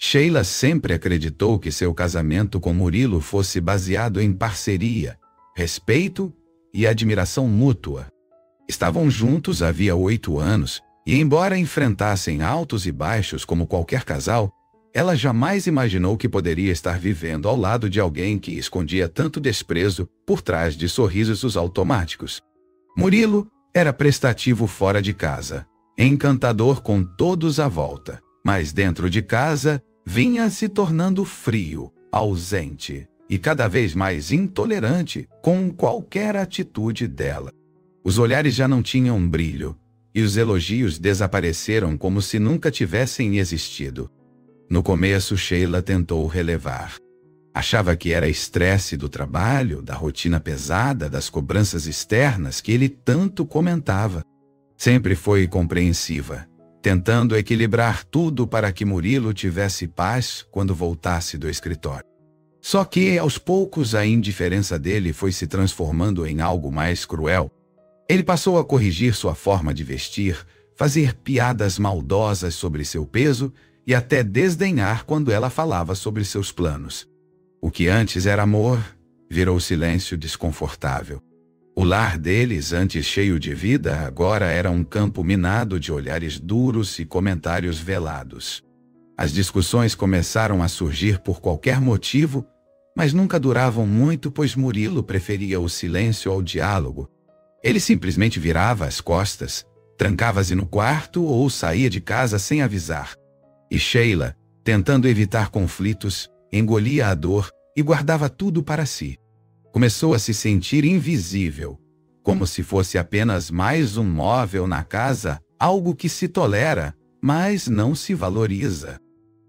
Sheila sempre acreditou que seu casamento com Murilo fosse baseado em parceria, respeito e admiração mútua. Estavam juntos havia 8 anos e, embora enfrentassem altos e baixos como qualquer casal, ela jamais imaginou que poderia estar vivendo ao lado de alguém que escondia tanto desprezo por trás de sorrisos automáticos. Murilo era prestativo fora de casa, encantador com todos à volta, mas dentro de casa vinha se tornando frio, ausente e cada vez mais intolerante com qualquer atitude dela. Os olhares já não tinham brilho e os elogios desapareceram como se nunca tivessem existido. No começo, Sheila tentou relevar. Achava que era estresse do trabalho, da rotina pesada, das cobranças externas que ele tanto comentava. Sempre foi compreensiva, tentando equilibrar tudo para que Murilo tivesse paz quando voltasse do escritório. Só que, aos poucos, a indiferença dele foi se transformando em algo mais cruel. Ele passou a corrigir sua forma de vestir, fazer piadas maldosas sobre seu peso e até desdenhar quando ela falava sobre seus planos. O que antes era amor, virou silêncio desconfortável. O lar deles, antes cheio de vida, agora era um campo minado de olhares duros e comentários velados. As discussões começaram a surgir por qualquer motivo, mas nunca duravam muito, pois Murilo preferia o silêncio ao diálogo. Ele simplesmente virava as costas, trancava-se no quarto ou saía de casa sem avisar. E Sheila, tentando evitar conflitos, engolia a dor e guardava tudo para si. Começou a se sentir invisível, como se fosse apenas mais um móvel na casa, algo que se tolera, mas não se valoriza.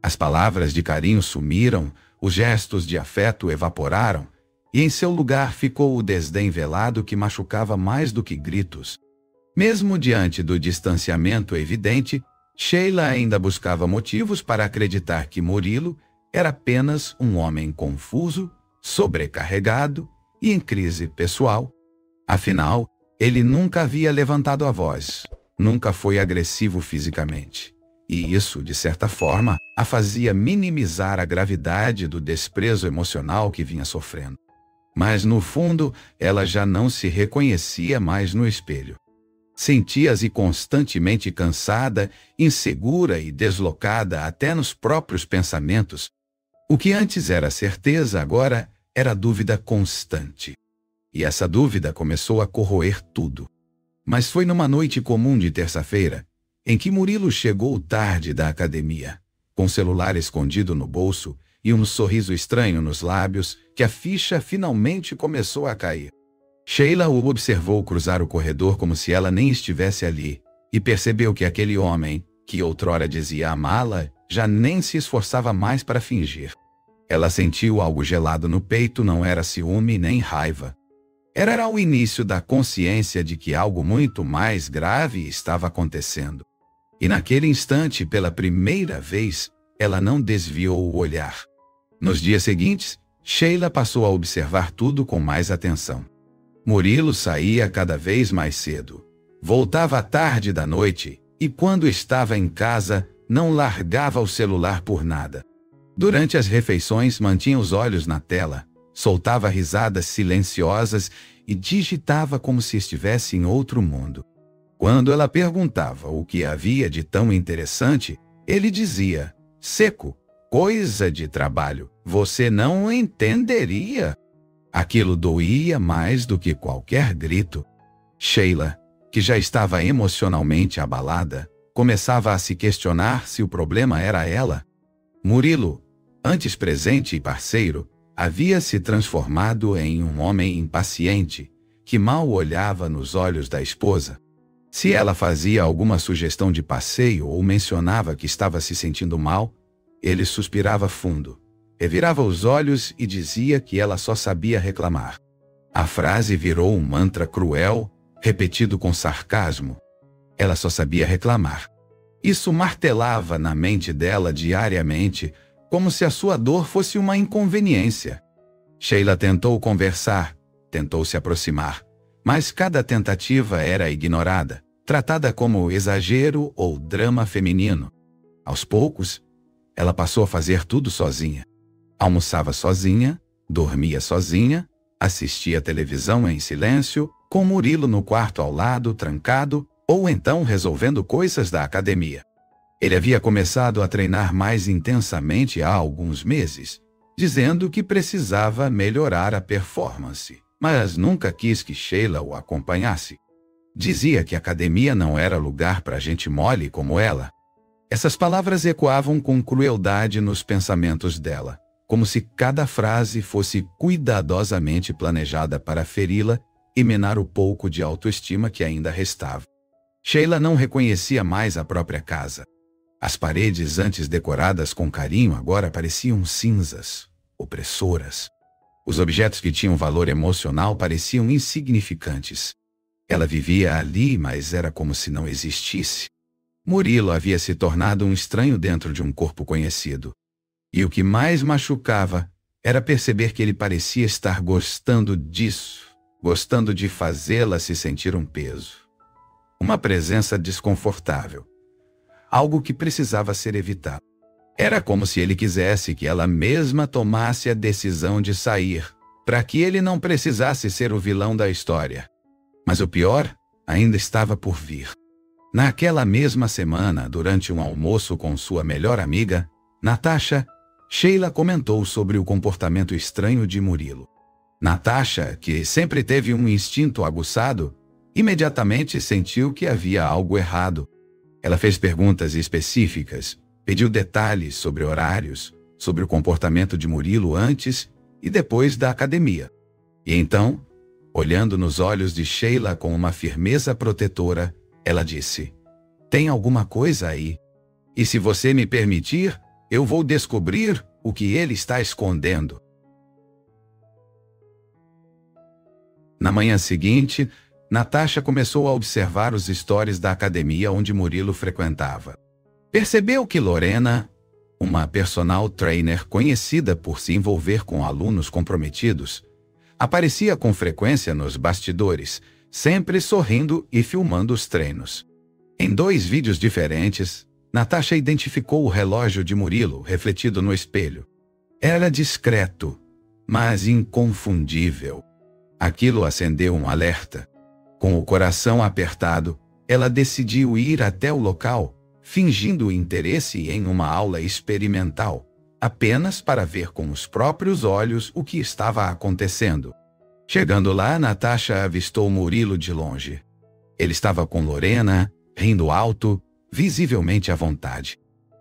As palavras de carinho sumiram, os gestos de afeto evaporaram, e em seu lugar ficou o desdém velado que machucava mais do que gritos. Mesmo diante do distanciamento evidente, Sheila ainda buscava motivos para acreditar que Murilo era apenas um homem confuso, sobrecarregado e em crise pessoal. Afinal, ele nunca havia levantado a voz, nunca foi agressivo fisicamente. E isso, de certa forma, a fazia minimizar a gravidade do desprezo emocional que vinha sofrendo. Mas, no fundo, ela já não se reconhecia mais no espelho. Sentia-se constantemente cansada, insegura e deslocada até nos próprios pensamentos. O que antes era certeza, agora era dúvida constante. E essa dúvida começou a corroer tudo. Mas foi numa noite comum de terça-feira, em que Murilo chegou tarde da academia, com o celular escondido no bolso e um sorriso estranho nos lábios, que a ficha finalmente começou a cair. Sheila o observou cruzar o corredor como se ela nem estivesse ali, e percebeu que aquele homem, que outrora dizia amá-la, já nem se esforçava mais para fingir. Ela sentiu algo gelado no peito, não era ciúme nem raiva. Era o início da consciência de que algo muito mais grave estava acontecendo. E naquele instante, pela primeira vez, ela não desviou o olhar. Nos dias seguintes, Sheila passou a observar tudo com mais atenção. Murilo saía cada vez mais cedo. Voltava à tarde da noite e, quando estava em casa, não largava o celular por nada. Durante as refeições, mantinha os olhos na tela, soltava risadas silenciosas e digitava como se estivesse em outro mundo. Quando ela perguntava o que havia de tão interessante, ele dizia, seco, coisa de trabalho, você não entenderia. Aquilo doía mais do que qualquer grito. Sheila, que já estava emocionalmente abalada, começava a se questionar se o problema era ela. Murilo, antes presente e parceiro, havia se transformado em um homem impaciente, que mal olhava nos olhos da esposa. Se ela fazia alguma sugestão de passeio ou mencionava que estava se sentindo mal, ele suspirava fundo, revirava os olhos e dizia que ela só sabia reclamar. A frase virou um mantra cruel, repetido com sarcasmo. Ela só sabia reclamar. Isso martelava na mente dela diariamente, como se a sua dor fosse uma inconveniência. Sheila tentou conversar, tentou se aproximar, mas cada tentativa era ignorada, tratada como exagero ou drama feminino. Aos poucos, Ela passou a fazer tudo sozinha. Almoçava sozinha, dormia sozinha, assistia televisão em silêncio, com Murilo no quarto ao lado, trancado, ou então resolvendo coisas da academia. Ele havia começado a treinar mais intensamente há alguns meses, dizendo que precisava melhorar a performance, mas nunca quis que Sheila o acompanhasse. Dizia que a academia não era lugar para gente mole como ela. Essas palavras ecoavam com crueldade nos pensamentos dela, como se cada frase fosse cuidadosamente planejada para feri-la e minar o pouco de autoestima que ainda restava. Sheila não reconhecia mais a própria casa. As paredes, antes decoradas com carinho, agora pareciam cinzas, opressoras. Os objetos que tinham valor emocional pareciam insignificantes. Ela vivia ali, mas era como se não existisse. Murilo havia se tornado um estranho dentro de um corpo conhecido. E o que mais machucava era perceber que ele parecia estar gostando disso, gostando de fazê-la se sentir um peso. Uma presença desconfortável. Algo que precisava ser evitado. Era como se ele quisesse que ela mesma tomasse a decisão de sair, para que ele não precisasse ser o vilão da história. Mas o pior ainda estava por vir. Naquela mesma semana, durante um almoço com sua melhor amiga, Natasha, Sheila comentou sobre o comportamento estranho de Murilo. Natasha, que sempre teve um instinto aguçado, imediatamente sentiu que havia algo errado. Ela fez perguntas específicas, pediu detalhes sobre horários, sobre o comportamento de Murilo antes e depois da academia. E então, olhando nos olhos de Sheila com uma firmeza protetora, ela disse: "Tem alguma coisa aí. E se você me permitir, eu vou descobrir o que ele está escondendo." Na manhã seguinte, Natasha começou a observar os stories da academia onde Murilo frequentava. Percebeu que Lorena, uma personal trainer conhecida por se envolver com alunos comprometidos, aparecia com frequência nos bastidores, sempre sorrindo e filmando os treinos. Em 2 vídeos diferentes, Natasha identificou o relógio de Murilo refletido no espelho. Era discreto, mas inconfundível. Aquilo acendeu um alerta. Com o coração apertado, ela decidiu ir até o local, fingindo interesse em uma aula experimental, apenas para ver com os próprios olhos o que estava acontecendo. Chegando lá, Natasha avistou Murilo de longe. Ele estava com Lorena, rindo alto, visivelmente à vontade.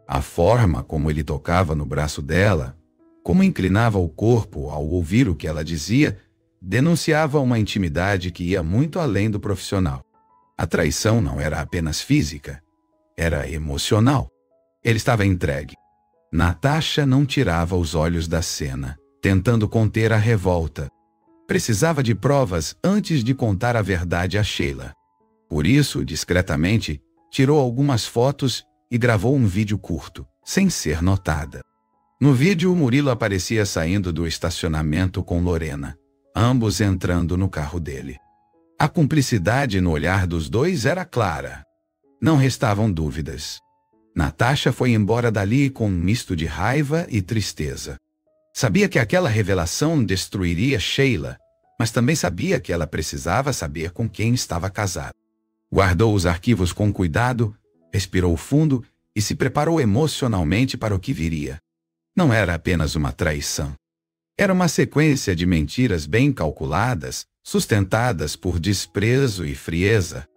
A forma como ele tocava no braço dela, como inclinava o corpo ao ouvir o que ela dizia, denunciava uma intimidade que ia muito além do profissional. A traição não era apenas física, era emocional. Ele estava entregue. Natasha não tirava os olhos da cena, tentando conter a revolta. Precisava de provas antes de contar a verdade a Sheila. Por isso, discretamente, tirou algumas fotos e gravou um vídeo curto, sem ser notada. No vídeo, Murilo aparecia saindo do estacionamento com Lorena, ambos entrando no carro dele. A cumplicidade no olhar dos dois era clara. Não restavam dúvidas. Natasha foi embora dali com um misto de raiva e tristeza. Sabia que aquela revelação destruiria Sheila, mas também sabia que ela precisava saber com quem estava casada. Guardou os arquivos com cuidado, respirou fundo e se preparou emocionalmente para o que viria. Não era apenas uma traição. Era uma sequência de mentiras bem calculadas, sustentadas por desprezo e frieza.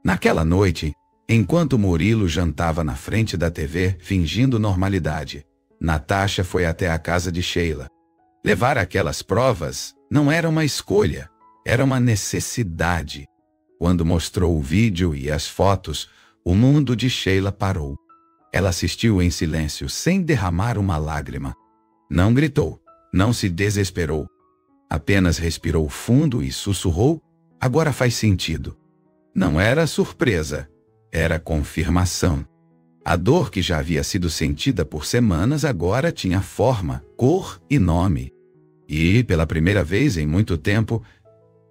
Naquela noite, enquanto Murilo jantava na frente da TV, fingindo normalidade, Natasha foi até a casa de Sheila. Levar aquelas provas não era uma escolha, era uma necessidade. Quando mostrou o vídeo e as fotos, o mundo de Sheila parou. Ela assistiu em silêncio, sem derramar uma lágrima. Não gritou. Não se desesperou. Apenas respirou fundo e sussurrou: "Agora faz sentido." Não era surpresa, era confirmação. A dor que já havia sido sentida por semanas agora tinha forma, cor e nome. E, pela primeira vez em muito tempo,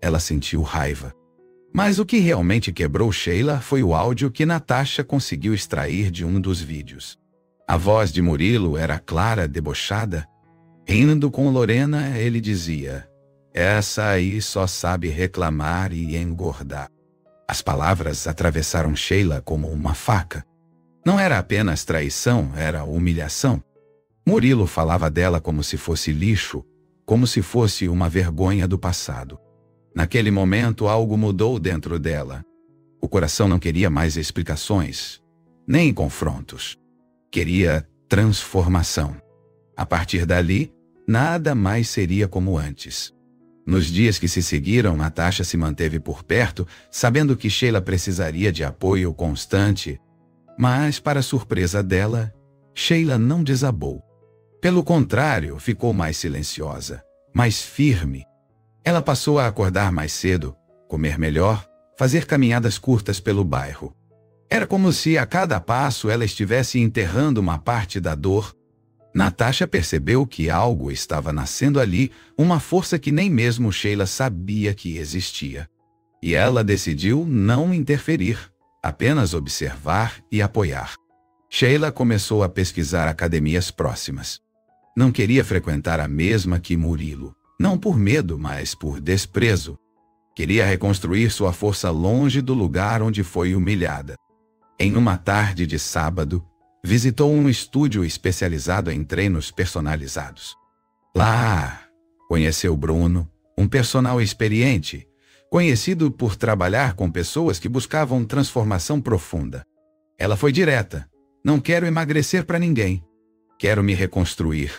ela sentiu raiva. Mas o que realmente quebrou Sheila foi o áudio que Natasha conseguiu extrair de um dos vídeos. A voz de Murilo era clara, debochada. Rindo com Lorena, ele dizia: "Essa aí só sabe reclamar e engordar." As palavras atravessaram Sheila como uma faca. Não era apenas traição, era humilhação. Murilo falava dela como se fosse lixo, como se fosse uma vergonha do passado. Naquele momento, algo mudou dentro dela. O coração não queria mais explicações, nem confrontos. Queria transformação. A partir dali, nada mais seria como antes. Nos dias que se seguiram, Natasha se manteve por perto, sabendo que Sheila precisaria de apoio constante. Mas, para surpresa dela, Sheila não desabou. Pelo contrário, ficou mais silenciosa, mais firme. Ela passou a acordar mais cedo, comer melhor, fazer caminhadas curtas pelo bairro. Era como se a cada passo ela estivesse enterrando uma parte da dor. Natasha percebeu que algo estava nascendo ali, uma força que nem mesmo Sheila sabia que existia. E ela decidiu não interferir, apenas observar e apoiar. Sheila começou a pesquisar academias próximas. Não queria frequentar a mesma que Murilo, não por medo, mas por desprezo. Queria reconstruir sua força longe do lugar onde foi humilhada. Em uma tarde de sábado, visitou um estúdio especializado em treinos personalizados. Lá, conheceu Bruno, um personal experiente, conhecido por trabalhar com pessoas que buscavam transformação profunda. Ela foi direta: "Não quero emagrecer para ninguém. Quero me reconstruir."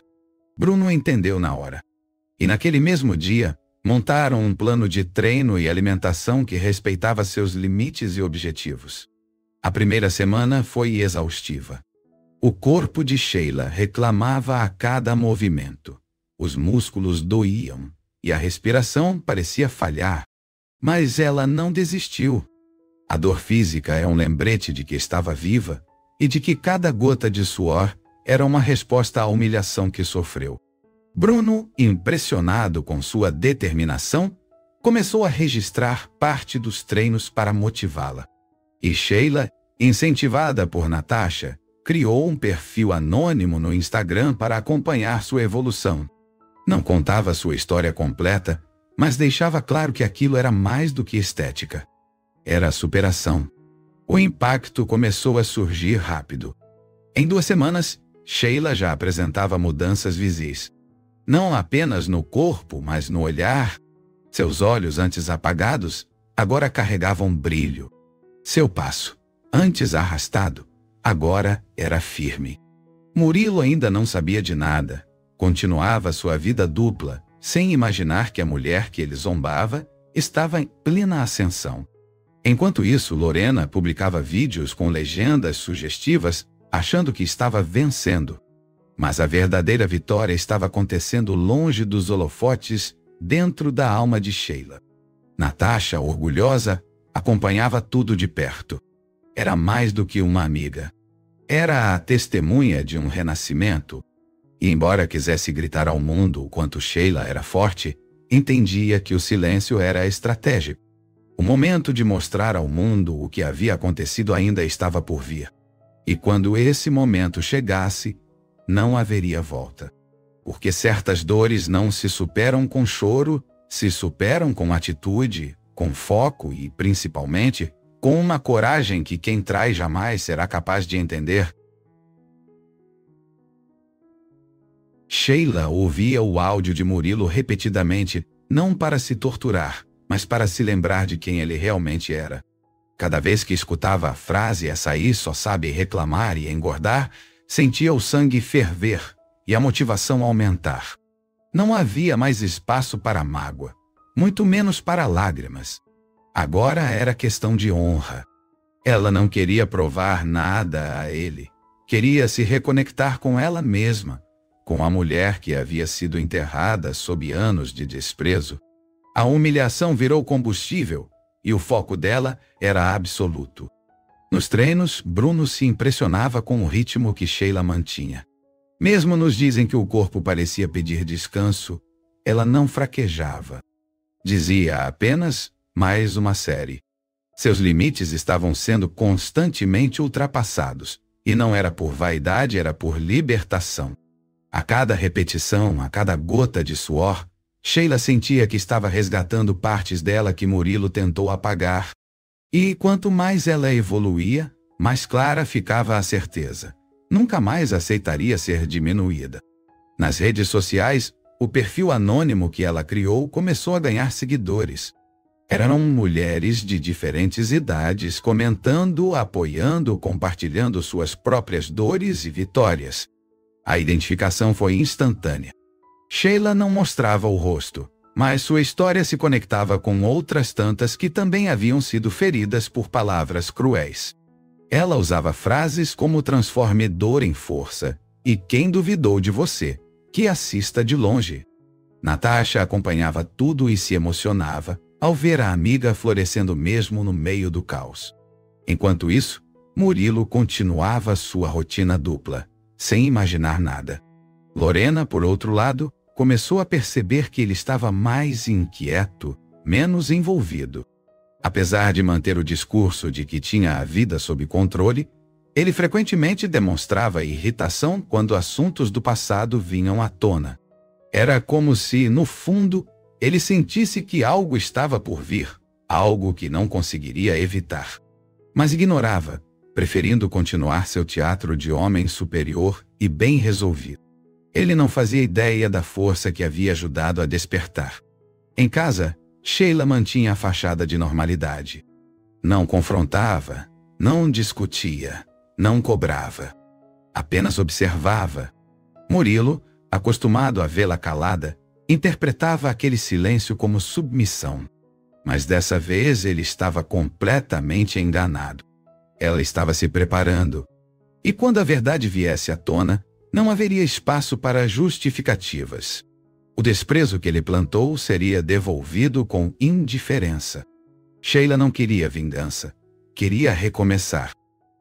Bruno entendeu na hora. E naquele mesmo dia, montaram um plano de treino e alimentação que respeitava seus limites e objetivos. A primeira semana foi exaustiva. O corpo de Sheila reclamava a cada movimento. Os músculos doíam e a respiração parecia falhar. Mas ela não desistiu. A dor física é um lembrete de que estava viva e de que cada gota de suor era uma resposta à humilhação que sofreu. Bruno, impressionado com sua determinação, começou a registrar parte dos treinos para motivá-la. E Sheila, incentivada por Natasha, criou um perfil anônimo no Instagram para acompanhar sua evolução. Não contava sua história completa, mas deixava claro que aquilo era mais do que estética. Era a superação. O impacto começou a surgir rápido. Em 2 semanas, Sheila já apresentava mudanças visíveis. Não apenas no corpo, mas no olhar. Seus olhos, antes apagados, agora carregavam brilho. Seu passo, antes arrastado, agora era firme. Murilo ainda não sabia de nada. Continuava sua vida dupla, sem imaginar que a mulher que ele zombava estava em plena ascensão. Enquanto isso, Lorena publicava vídeos com legendas sugestivas, achando que estava vencendo. Mas a verdadeira vitória estava acontecendo longe dos holofotes, dentro da alma de Sheila. Natasha, orgulhosa, acompanhava tudo de perto. Era mais do que uma amiga. Era a testemunha de um renascimento. E embora quisesse gritar ao mundo o quanto Sheila era forte, entendia que o silêncio era estratégico. O momento de mostrar ao mundo o que havia acontecido ainda estava por vir. E quando esse momento chegasse, não haveria volta. Porque certas dores não se superam com choro, se superam com atitude, com foco e, principalmente, com uma coragem que quem traz jamais será capaz de entender. Sheila ouvia o áudio de Murilo repetidamente, não para se torturar, mas para se lembrar de quem ele realmente era. Cada vez que escutava a frase "essa aí só sabe reclamar e engordar", sentia o sangue ferver e a motivação aumentar. Não havia mais espaço para mágoa, muito menos para lágrimas. Agora era questão de honra. Ela não queria provar nada a ele. Queria se reconectar com ela mesma, com a mulher que havia sido enterrada sob anos de desprezo. A humilhação virou combustível e o foco dela era absoluto. Nos treinos, Bruno se impressionava com o ritmo que Sheila mantinha. Mesmo nos dizem que o corpo parecia pedir descanso, ela não fraquejava. Dizia apenas mais uma série. Seus limites estavam sendo constantemente ultrapassados, E não era por vaidade, era por libertação. A cada repetição, a cada gota de suor, Sheila sentia que estava resgatando partes dela que Murilo tentou apagar. E quanto mais ela evoluía, mais clara ficava a certeza. Nunca mais aceitaria ser diminuída. Nas redes sociais, o perfil anônimo que ela criou começou a ganhar seguidores. Eram mulheres de diferentes idades comentando, apoiando, compartilhando suas próprias dores e vitórias. A identificação foi instantânea. Sheila não mostrava o rosto, mas sua história se conectava com outras tantas que também haviam sido feridas por palavras cruéis. Ela usava frases como transforme dor em força e quem duvidou de você, que assista de longe. Natasha acompanhava tudo e se emocionava ao ver a amiga florescendo mesmo no meio do caos. Enquanto isso, Murilo continuava sua rotina dupla, sem imaginar nada. Lorena, por outro lado, começou a perceber que ele estava mais inquieto, menos envolvido. Apesar de manter o discurso de que tinha a vida sob controle, ele frequentemente demonstrava irritação quando assuntos do passado vinham à tona. Era como se, no fundo, ele sentisse que algo estava por vir, algo que não conseguiria evitar. Mas ignorava, preferindo continuar seu teatro de homem superior e bem resolvido. Ele não fazia ideia da força que havia ajudado a despertar. Em casa, Sheila mantinha a fachada de normalidade. Não confrontava, não discutia, não cobrava. Apenas observava. Murilo, acostumado a vê-la calada, interpretava aquele silêncio como submissão. Mas dessa vez ele estava completamente enganado. Ela estava se preparando. E quando a verdade viesse à tona, não haveria espaço para justificativas. O desprezo que ele plantou seria devolvido com indiferença. Sheila não queria vingança. Queria recomeçar.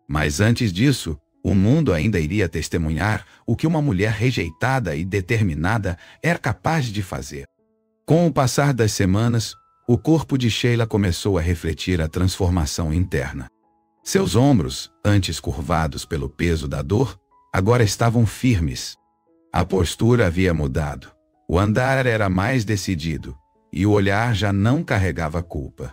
Mas antes disso, o mundo ainda iria testemunhar o que uma mulher rejeitada e determinada era capaz de fazer. Com o passar das semanas, o corpo de Sheila começou a refletir a transformação interna. Seus ombros, antes curvados pelo peso da dor, agora estavam firmes. A postura havia mudado. O andar era mais decidido e o olhar já não carregava culpa.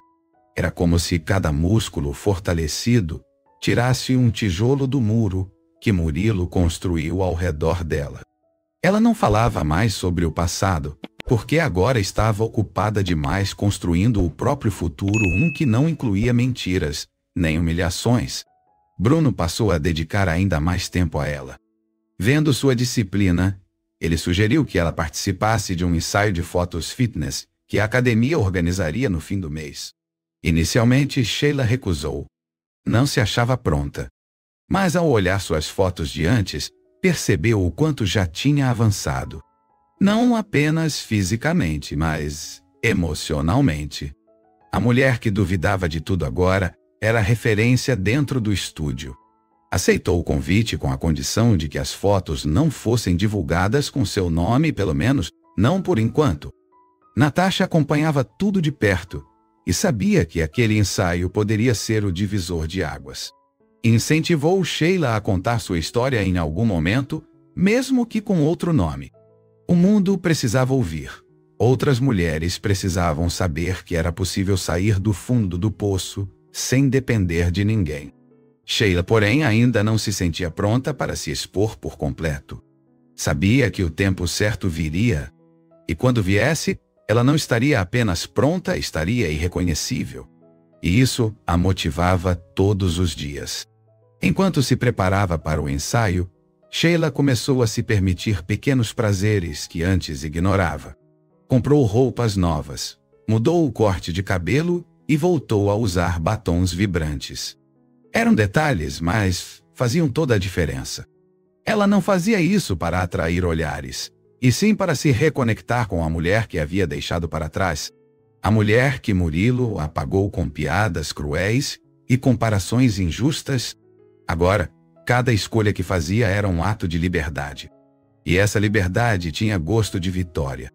Era como se cada músculo fortalecido tirasse um tijolo do muro que Murilo construiu ao redor dela. Ela não falava mais sobre o passado, porque agora estava ocupada demais construindo o próprio futuro, um que não incluía mentiras, nem humilhações. Bruno passou a dedicar ainda mais tempo a ela. Vendo sua disciplina, ele sugeriu que ela participasse de um ensaio de fotos fitness que a academia organizaria no fim do mês. Inicialmente, Sheila recusou. Não se achava pronta. Mas ao olhar suas fotos de antes, percebeu o quanto já tinha avançado. Não apenas fisicamente, mas emocionalmente. A mulher que duvidava de tudo agora era referência dentro do estúdio. Aceitou o convite com a condição de que as fotos não fossem divulgadas com seu nome, pelo menos não por enquanto. Natasha acompanhava tudo de perto e sabia que aquele ensaio poderia ser o divisor de águas. Incentivou Sheila a contar sua história em algum momento, mesmo que com outro nome. O mundo precisava ouvir. Outras mulheres precisavam saber que era possível sair do fundo do poço sem depender de ninguém. Sheila, porém, ainda não se sentia pronta para se expor por completo. Sabia que o tempo certo viria, e quando viesse, ela não estaria apenas pronta, estaria irreconhecível. E isso a motivava todos os dias. Enquanto se preparava para o ensaio, Sheila começou a se permitir pequenos prazeres que antes ignorava. Comprou roupas novas, mudou o corte de cabelo e voltou a usar batons vibrantes. Eram detalhes, mas faziam toda a diferença. Ela não fazia isso para atrair olhares, e sim para se reconectar com a mulher que havia deixado para trás. A mulher que Murilo apagou com piadas cruéis e comparações injustas. Agora, cada escolha que fazia era um ato de liberdade. E essa liberdade tinha gosto de vitória.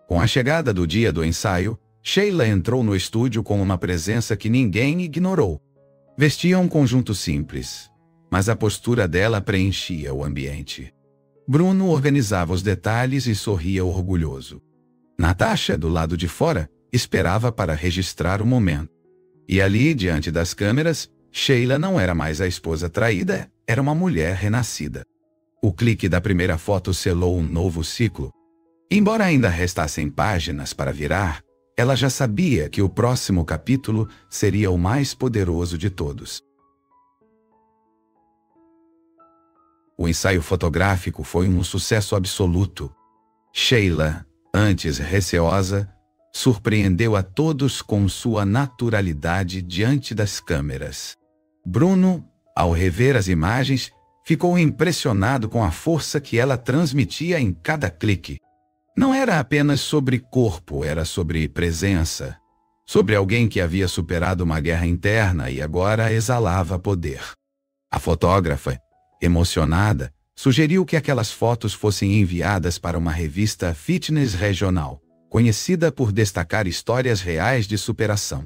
Com a chegada do dia do ensaio, Sheila entrou no estúdio com uma presença que ninguém ignorou. Vestia um conjunto simples, mas a postura dela preenchia o ambiente. Bruno organizava os detalhes e sorria orgulhoso. Natasha, do lado de fora, esperava para registrar o momento. E ali, diante das câmeras, Sheila não era mais a esposa traída, era uma mulher renascida. O clique da primeira foto selou um novo ciclo. Embora ainda restassem páginas para virar, ela já sabia que o próximo capítulo seria o mais poderoso de todos. O ensaio fotográfico foi um sucesso absoluto. Sheila, antes receosa, surpreendeu a todos com sua naturalidade diante das câmeras. Bruno, ao rever as imagens, ficou impressionado com a força que ela transmitia em cada clique. Não era apenas sobre corpo, era sobre presença. Sobre alguém que havia superado uma guerra interna e agora exalava poder. A fotógrafa, emocionada, sugeriu que aquelas fotos fossem enviadas para uma revista fitness regional, conhecida por destacar histórias reais de superação.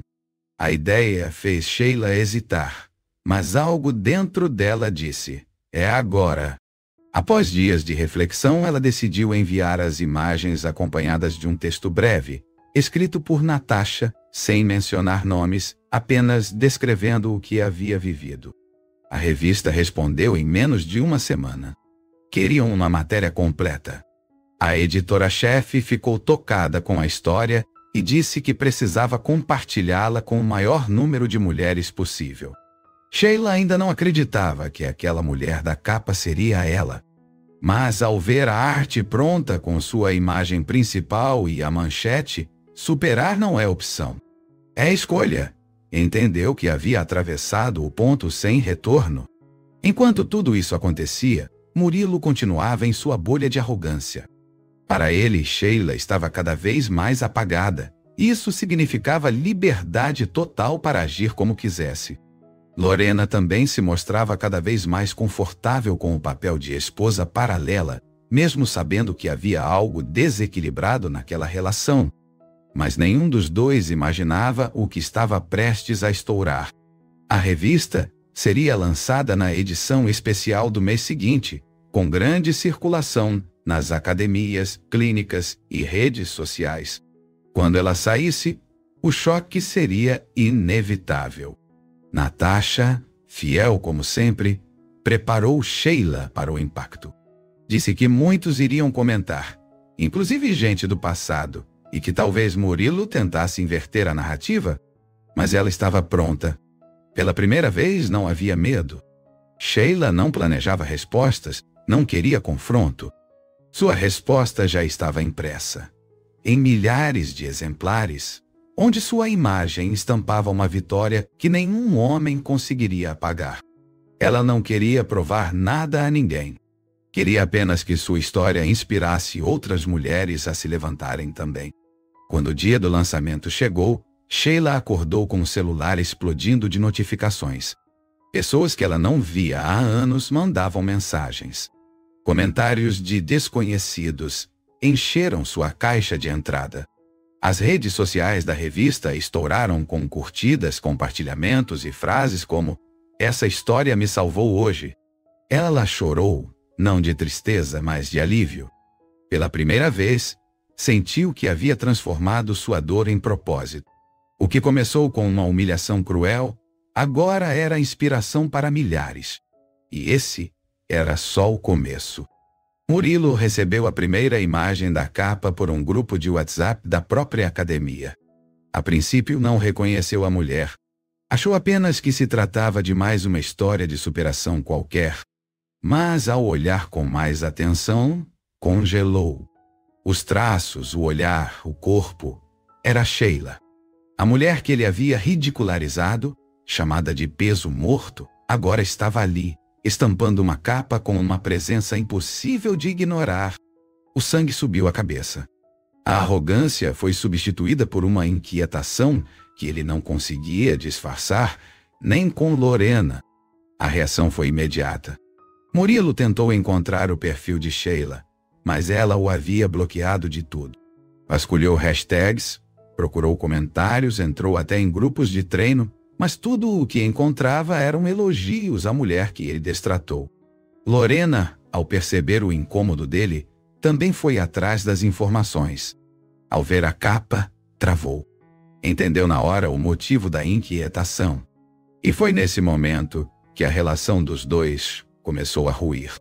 A ideia fez Sheila hesitar, mas algo dentro dela disse: é agora. Após dias de reflexão, ela decidiu enviar as imagens acompanhadas de um texto breve, escrito por Natasha, sem mencionar nomes, apenas descrevendo o que havia vivido. A revista respondeu em menos de uma semana. Queriam uma matéria completa. A editora-chefe ficou tocada com a história e disse que precisava compartilhá-la com o maior número de mulheres possível. Sheila ainda não acreditava que aquela mulher da capa seria ela. Mas ao ver a arte pronta com sua imagem principal e a manchete, superar não é opção. É escolha. Entendeu que havia atravessado o ponto sem retorno. Enquanto tudo isso acontecia, Murilo continuava em sua bolha de arrogância. Para ele, Sheila estava cada vez mais apagada. Isso significava liberdade total para agir como quisesse. Lorena também se mostrava cada vez mais confortável com o papel de esposa paralela, mesmo sabendo que havia algo desequilibrado naquela relação. Mas nenhum dos dois imaginava o que estava prestes a estourar. A revista seria lançada na edição especial do mês seguinte, com grande circulação nas academias, clínicas e redes sociais. Quando ela saísse, o choque seria inevitável. Natasha, fiel como sempre, preparou Sheila para o impacto. Disse que muitos iriam comentar, inclusive gente do passado, e que talvez Murilo tentasse inverter a narrativa, mas ela estava pronta. Pela primeira vez não havia medo. Sheila não planejava respostas, não queria confronto. Sua resposta já estava impressa, em milhares de exemplares, onde sua imagem estampava uma vitória que nenhum homem conseguiria apagar. Ela não queria provar nada a ninguém. Queria apenas que sua história inspirasse outras mulheres a se levantarem também. Quando o dia do lançamento chegou, Sheila acordou com o celular explodindo de notificações. Pessoas que ela não via há anos mandavam mensagens. Comentários de desconhecidos encheram sua caixa de entrada. As redes sociais da revista estouraram com curtidas, compartilhamentos e frases como: "Essa história me salvou hoje." Ela chorou, não de tristeza, mas de alívio. Pela primeira vez, sentiu que havia transformado sua dor em propósito. O que começou com uma humilhação cruel, agora era inspiração para milhares. E esse era só o começo. Murilo recebeu a primeira imagem da capa por um grupo de WhatsApp da própria academia. A princípio não reconheceu a mulher. Achou apenas que se tratava de mais uma história de superação qualquer. Mas ao olhar com mais atenção, congelou. Os traços, o olhar, o corpo, era Sheila. A mulher que ele havia ridicularizado, chamada de peso morto, agora estava ali, estampando uma capa com uma presença impossível de ignorar. O sangue subiu à cabeça. A arrogância foi substituída por uma inquietação que ele não conseguia disfarçar, nem com Lorena. A reação foi imediata. Murilo tentou encontrar o perfil de Sheila, mas ela o havia bloqueado de tudo. Vasculhou hashtags, procurou comentários, entrou até em grupos de treino, mas tudo o que encontrava eram elogios à mulher que ele destratou. Lorena, ao perceber o incômodo dele, também foi atrás das informações. Ao ver a capa, travou. Entendeu na hora o motivo da inquietação. E foi nesse momento que a relação dos dois começou a ruir.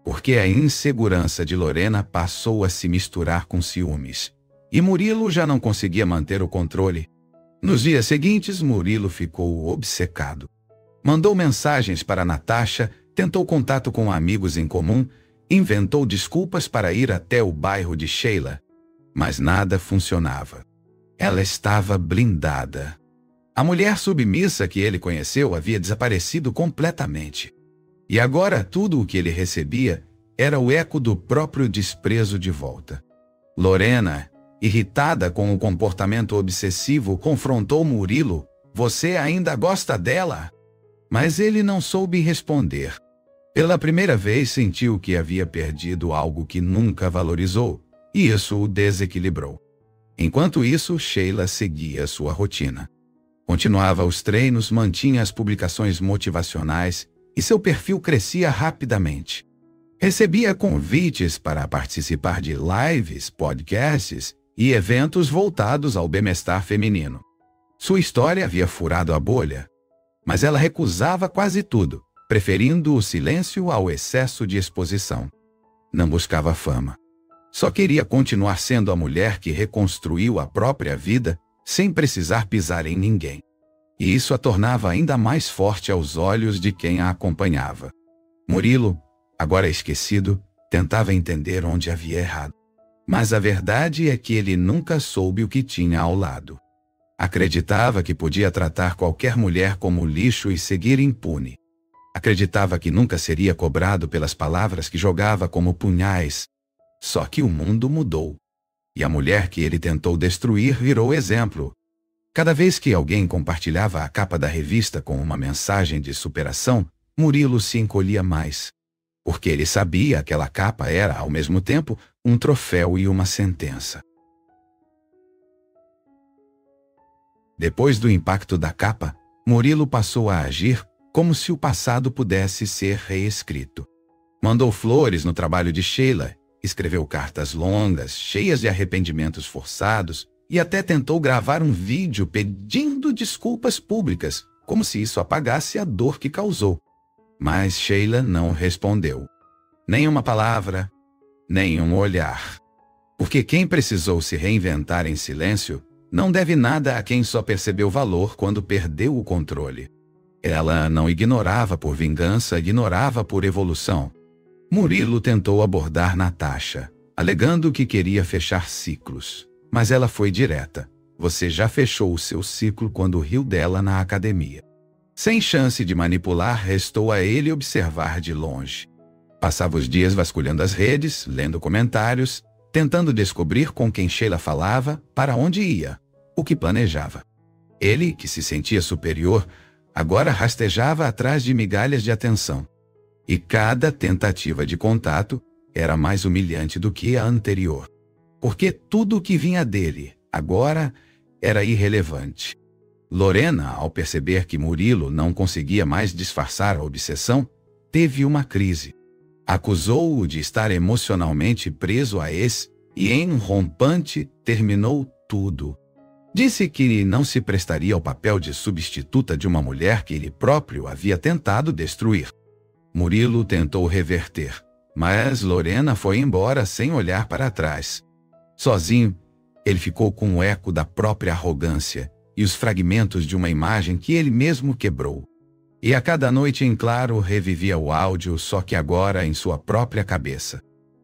Porque a insegurança de Lorena passou a se misturar com ciúmes. E Murilo já não conseguia manter o controle. Nos dias seguintes, Murilo ficou obcecado. Mandou mensagens para Natasha, tentou contato com amigos em comum, inventou desculpas para ir até o bairro de Sheila. Mas nada funcionava. Ela estava blindada. A mulher submissa que ele conheceu havia desaparecido completamente. E agora tudo o que ele recebia era o eco do próprio desprezo de volta. Lorena, irritada com o comportamento obsessivo, confrontou Murilo. Você ainda gosta dela? Mas ele não soube responder. Pela primeira vez sentiu que havia perdido algo que nunca valorizou, e isso o desequilibrou. Enquanto isso, Sheila seguia sua rotina. Continuava os treinos, mantinha as publicações motivacionais e seu perfil crescia rapidamente. Recebia convites para participar de lives, podcasts e eventos voltados ao bem-estar feminino. Sua história havia furado a bolha, mas ela recusava quase tudo, preferindo o silêncio ao excesso de exposição. Não buscava fama. Só queria continuar sendo a mulher que reconstruiu a própria vida sem precisar pisar em ninguém. E isso a tornava ainda mais forte aos olhos de quem a acompanhava. Murilo, agora esquecido, tentava entender onde havia errado. Mas a verdade é que ele nunca soube o que tinha ao lado. Acreditava que podia tratar qualquer mulher como lixo e seguir impune. Acreditava que nunca seria cobrado pelas palavras que jogava como punhais. Só que o mundo mudou. E a mulher que ele tentou destruir virou exemplo. Cada vez que alguém compartilhava a capa da revista com uma mensagem de superação, Murilo se encolhia mais. Porque ele sabia que aquela capa era, ao mesmo tempo, um troféu e uma sentença. Depois do impacto da capa, Murilo passou a agir como se o passado pudesse ser reescrito. Mandou flores no trabalho de Sheila, escreveu cartas longas, cheias de arrependimentos forçados, e até tentou gravar um vídeo pedindo desculpas públicas, como se isso apagasse a dor que causou. Mas Sheila não respondeu. Nem uma palavra, nem um olhar. Porque quem precisou se reinventar em silêncio não deve nada a quem só percebeu valor quando perdeu o controle. Ela não ignorava por vingança, ignorava por evolução. Murilo tentou abordar Natasha, alegando que queria fechar ciclos. Mas ela foi direta. Você já fechou o seu ciclo quando riu dela na academia. Sem chance de manipular, restou a ele observar de longe. Passava os dias vasculhando as redes, lendo comentários, tentando descobrir com quem Sheila falava, para onde ia, o que planejava. Ele, que se sentia superior, agora rastejava atrás de migalhas de atenção. E cada tentativa de contato era mais humilhante do que a anterior. Porque tudo o que vinha dele, agora, era irrelevante. Lorena, ao perceber que Murilo não conseguia mais disfarçar a obsessão, teve uma crise. Acusou-o de estar emocionalmente preso a ex e, em um rompante, terminou tudo. Disse que não se prestaria ao papel de substituta de uma mulher que ele próprio havia tentado destruir. Murilo tentou reverter, mas Lorena foi embora sem olhar para trás. Sozinho, ele ficou com o eco da própria arrogância e os fragmentos de uma imagem que ele mesmo quebrou. E a cada noite em claro revivia o áudio, só que agora em sua própria cabeça.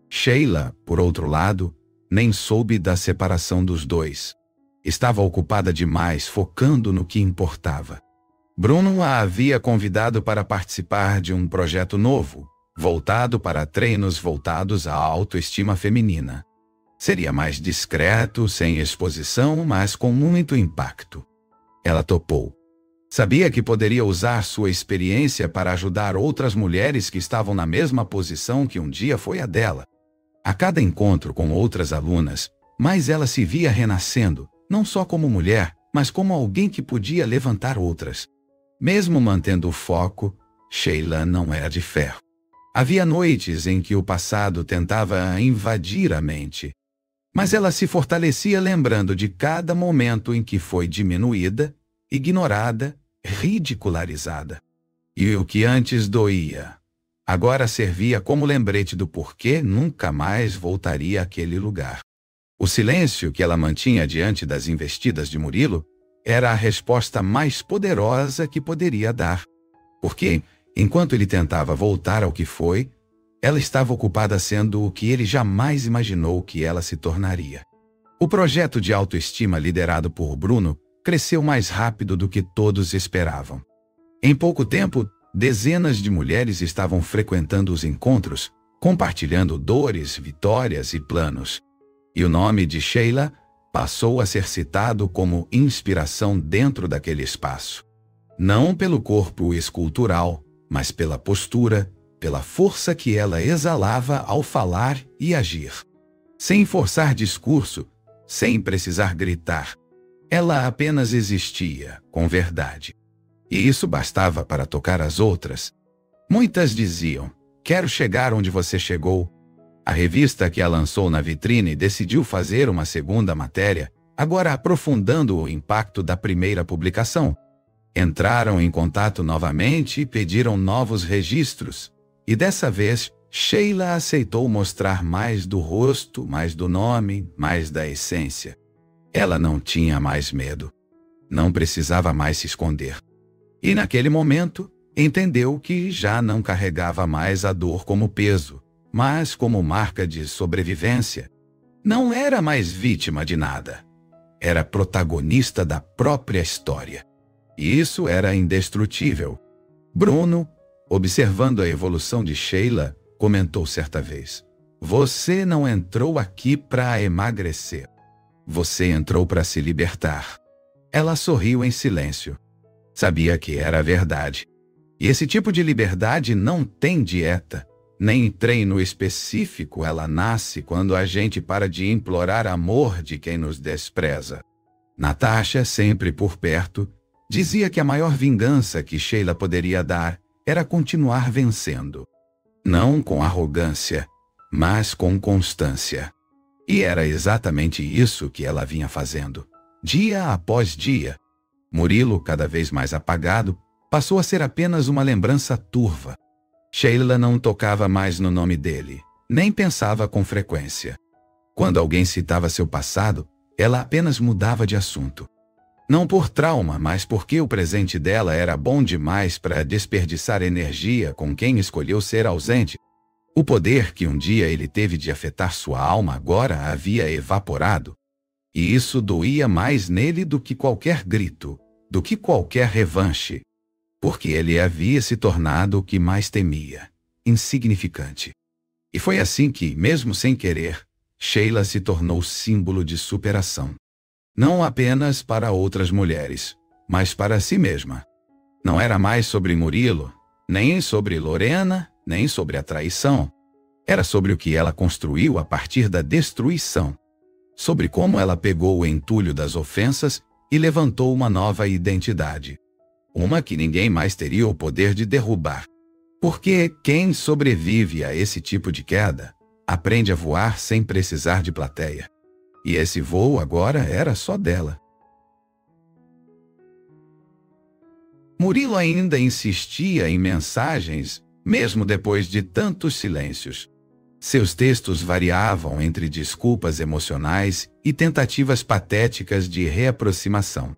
Sheila, por outro lado, nem soube da separação dos dois. Estava ocupada demais, focando no que importava. Bruno a havia convidado para participar de um projeto novo, voltado para treinos voltados à autoestima feminina. Seria mais discreto, sem exposição, mas com muito impacto. Ela topou. Sabia que poderia usar sua experiência para ajudar outras mulheres que estavam na mesma posição que um dia foi a dela. A cada encontro com outras alunas, mais ela se via renascendo, não só como mulher, mas como alguém que podia levantar outras. Mesmo mantendo o foco, Sheila não era de ferro. Havia noites em que o passado tentava invadir a mente, mas ela se fortalecia lembrando de cada momento em que foi diminuída, ignorada, ridicularizada. E o que antes doía, agora servia como lembrete do porquê nunca mais voltaria àquele lugar. O silêncio que ela mantinha diante das investidas de Murilo era a resposta mais poderosa que poderia dar. Porque, enquanto ele tentava voltar ao que foi, ela estava ocupada sendo o que ele jamais imaginou que ela se tornaria. O projeto de autoestima liderado por Bruno cresceu mais rápido do que todos esperavam. Em pouco tempo, dezenas de mulheres estavam frequentando os encontros, compartilhando dores, vitórias e planos. E o nome de Sheila passou a ser citado como inspiração dentro daquele espaço. Não pelo corpo escultural, mas pela postura, pela força que ela exalava ao falar e agir. Sem forçar discurso, sem precisar gritar, ela apenas existia, com verdade. E isso bastava para tocar as outras. Muitas diziam: "Quero chegar onde você chegou." A revista que a lançou na vitrine decidiu fazer uma segunda matéria, agora aprofundando o impacto da primeira publicação. Entraram em contato novamente e pediram novos registros. E dessa vez, Sheila aceitou mostrar mais do rosto, mais do nome, mais da essência. Ela não tinha mais medo. Não precisava mais se esconder. E naquele momento, entendeu que já não carregava mais a dor como peso, mas como marca de sobrevivência. Não era mais vítima de nada. Era protagonista da própria história. E isso era indestrutível. Bruno, observando a evolução de Sheila, comentou certa vez: "Você não entrou aqui para emagrecer. Você entrou para se libertar." Ela sorriu em silêncio. Sabia que era verdade. E esse tipo de liberdade não tem dieta, nem treino específico. Ela nasce quando a gente para de implorar amor de quem nos despreza. Natasha, sempre por perto, dizia que a maior vingança que Sheila poderia dar era continuar vencendo. Não com arrogância, mas com constância. E era exatamente isso que ela vinha fazendo, dia após dia. Murilo, cada vez mais apagado, passou a ser apenas uma lembrança turva. Sheila não tocava mais no nome dele, nem pensava com frequência. Quando alguém citava seu passado, ela apenas mudava de assunto. Não por trauma, mas porque o presente dela era bom demais para desperdiçar energia com quem escolheu ser ausente. O poder que um dia ele teve de afetar sua alma agora havia evaporado. E isso doía mais nele do que qualquer grito, do que qualquer revanche. Porque ele havia se tornado o que mais temia, insignificante. E foi assim que, mesmo sem querer, Sheila se tornou símbolo de superação. Não apenas para outras mulheres, mas para si mesma. Não era mais sobre Murilo, nem sobre Lorena, nem sobre a traição. Era sobre o que ela construiu a partir da destruição. Sobre como ela pegou o entulho das ofensas e levantou uma nova identidade. Uma que ninguém mais teria o poder de derrubar. Porque quem sobrevive a esse tipo de queda aprende a voar sem precisar de plateia. E esse voo agora era só dela. Murilo ainda insistia em mensagens, mesmo depois de tantos silêncios. Seus textos variavam entre desculpas emocionais e tentativas patéticas de reaproximação.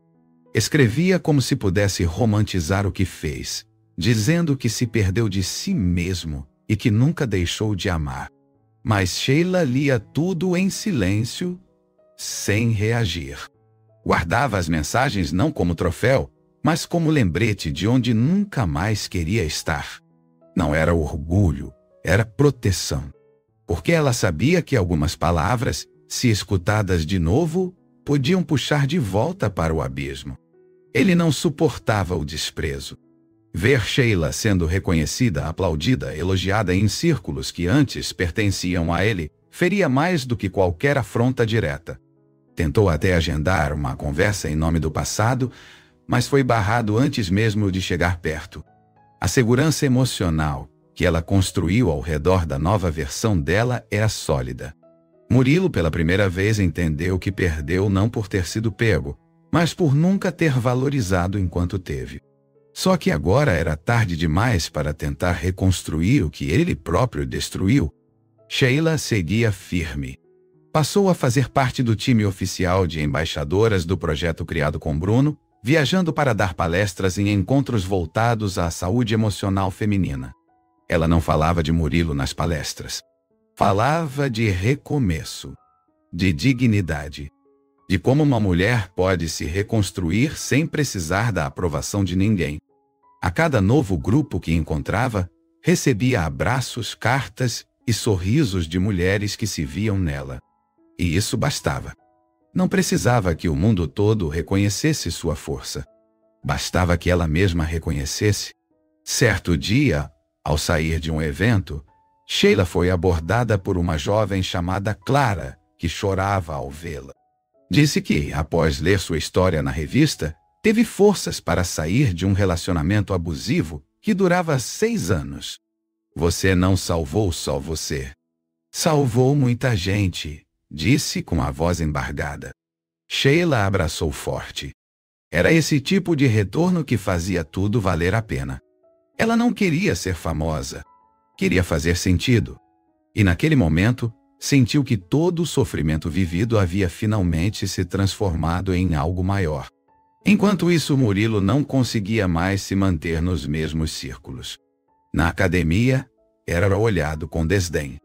Escrevia como se pudesse romantizar o que fez, dizendo que se perdeu de si mesmo e que nunca deixou de amar. Mas Sheila lia tudo em silêncio, sem reagir. Guardava as mensagens não como troféu, mas como lembrete de onde nunca mais queria estar. Não era orgulho, era proteção. Porque ela sabia que algumas palavras, se escutadas de novo, podiam puxar de volta para o abismo. Ele não suportava o desprezo. Ver Sheila sendo reconhecida, aplaudida, elogiada em círculos que antes pertenciam a ele, feria mais do que qualquer afronta direta. Tentou até agendar uma conversa em nome do passado, mas foi barrado antes mesmo de chegar perto. A segurança emocional que ela construiu ao redor da nova versão dela era sólida. Murilo pela primeira vez entendeu que perdeu não por ter sido pego, mas por nunca ter valorizado enquanto teve. Só que agora era tarde demais para tentar reconstruir o que ele próprio destruiu. Sheila seguia firme. Passou a fazer parte do time oficial de embaixadoras do projeto criado com Bruno, viajando para dar palestras em encontros voltados à saúde emocional feminina. Ela não falava de Murilo nas palestras. Falava de recomeço, de dignidade, de como uma mulher pode se reconstruir sem precisar da aprovação de ninguém. A cada novo grupo que encontrava, recebia abraços, cartas e sorrisos de mulheres que se viam nela. E isso bastava. Não precisava que o mundo todo reconhecesse sua força. Bastava que ela mesma reconhecesse. Certo dia, ao sair de um evento, Sheila foi abordada por uma jovem chamada Clara, que chorava ao vê-la. Disse que, após ler sua história na revista, teve forças para sair de um relacionamento abusivo que durava 6 anos. Você não salvou só você. Salvou muita gente, disse com a voz embargada. Sheila abraçou forte. Era esse tipo de retorno que fazia tudo valer a pena. Ela não queria ser famosa. Queria fazer sentido. E naquele momento, sentiu que todo o sofrimento vivido havia finalmente se transformado em algo maior. Enquanto isso, Murilo não conseguia mais se manter nos mesmos círculos. Na academia, era olhado com desdém.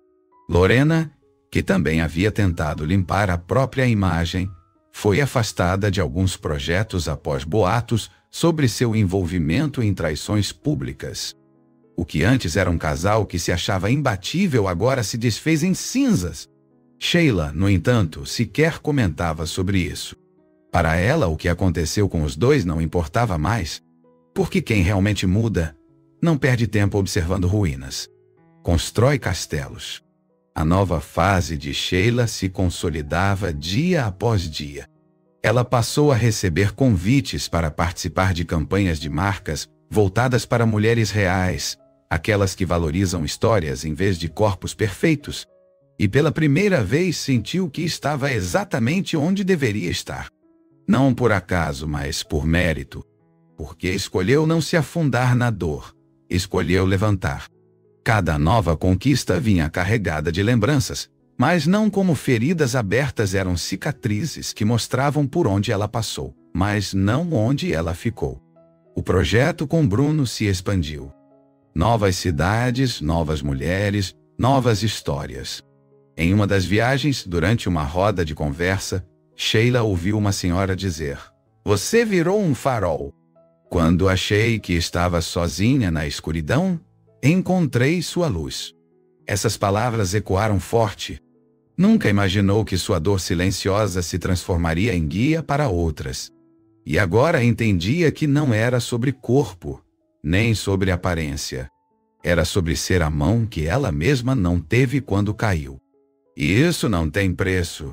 Lorena, que também havia tentado limpar a própria imagem, foi afastada de alguns projetos após boatos sobre seu envolvimento em traições públicas. O que antes era um casal que se achava imbatível agora se desfez em cinzas. Sheila, no entanto, sequer comentava sobre isso. Para ela, o que aconteceu com os dois não importava mais, porque quem realmente muda não perde tempo observando ruínas. Constrói castelos. A nova fase de Sheila se consolidava dia após dia. Ela passou a receber convites para participar de campanhas de marcas voltadas para mulheres reais, aquelas que valorizam histórias em vez de corpos perfeitos, e pela primeira vez sentiu que estava exatamente onde deveria estar. Não por acaso, mas por mérito, porque escolheu não se afundar na dor, escolheu levantar. Cada nova conquista vinha carregada de lembranças, mas não como feridas abertas, eram cicatrizes que mostravam por onde ela passou, mas não onde ela ficou. O projeto com Bruno se expandiu. Novas cidades, novas mulheres, novas histórias. Em uma das viagens, durante uma roda de conversa, Sheila ouviu uma senhora dizer: "Você virou um farol." Quando achei que estava sozinha na escuridão, encontrei sua luz. Essas palavras ecoaram forte. Nunca imaginou que sua dor silenciosa se transformaria em guia para outras. E agora entendia que não era sobre corpo, nem sobre aparência. Era sobre ser a mão que ela mesma não teve quando caiu. E isso não tem preço.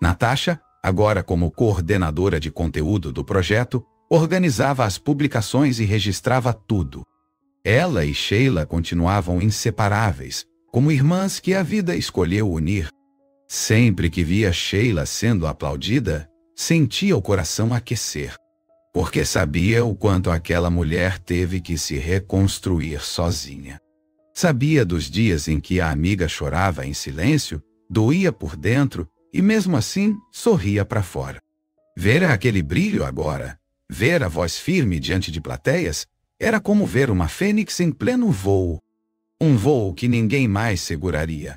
Natasha, agora como coordenadora de conteúdo do projeto, organizava as publicações e registrava tudo. Ela e Sheila continuavam inseparáveis, como irmãs que a vida escolheu unir. Sempre que via Sheila sendo aplaudida, sentia o coração aquecer, porque sabia o quanto aquela mulher teve que se reconstruir sozinha. Sabia dos dias em que a amiga chorava em silêncio, doía por dentro e mesmo assim sorria para fora. Ver aquele brilho agora, ver a voz firme diante de plateias, era como ver uma fênix em pleno voo. Um voo que ninguém mais seguraria.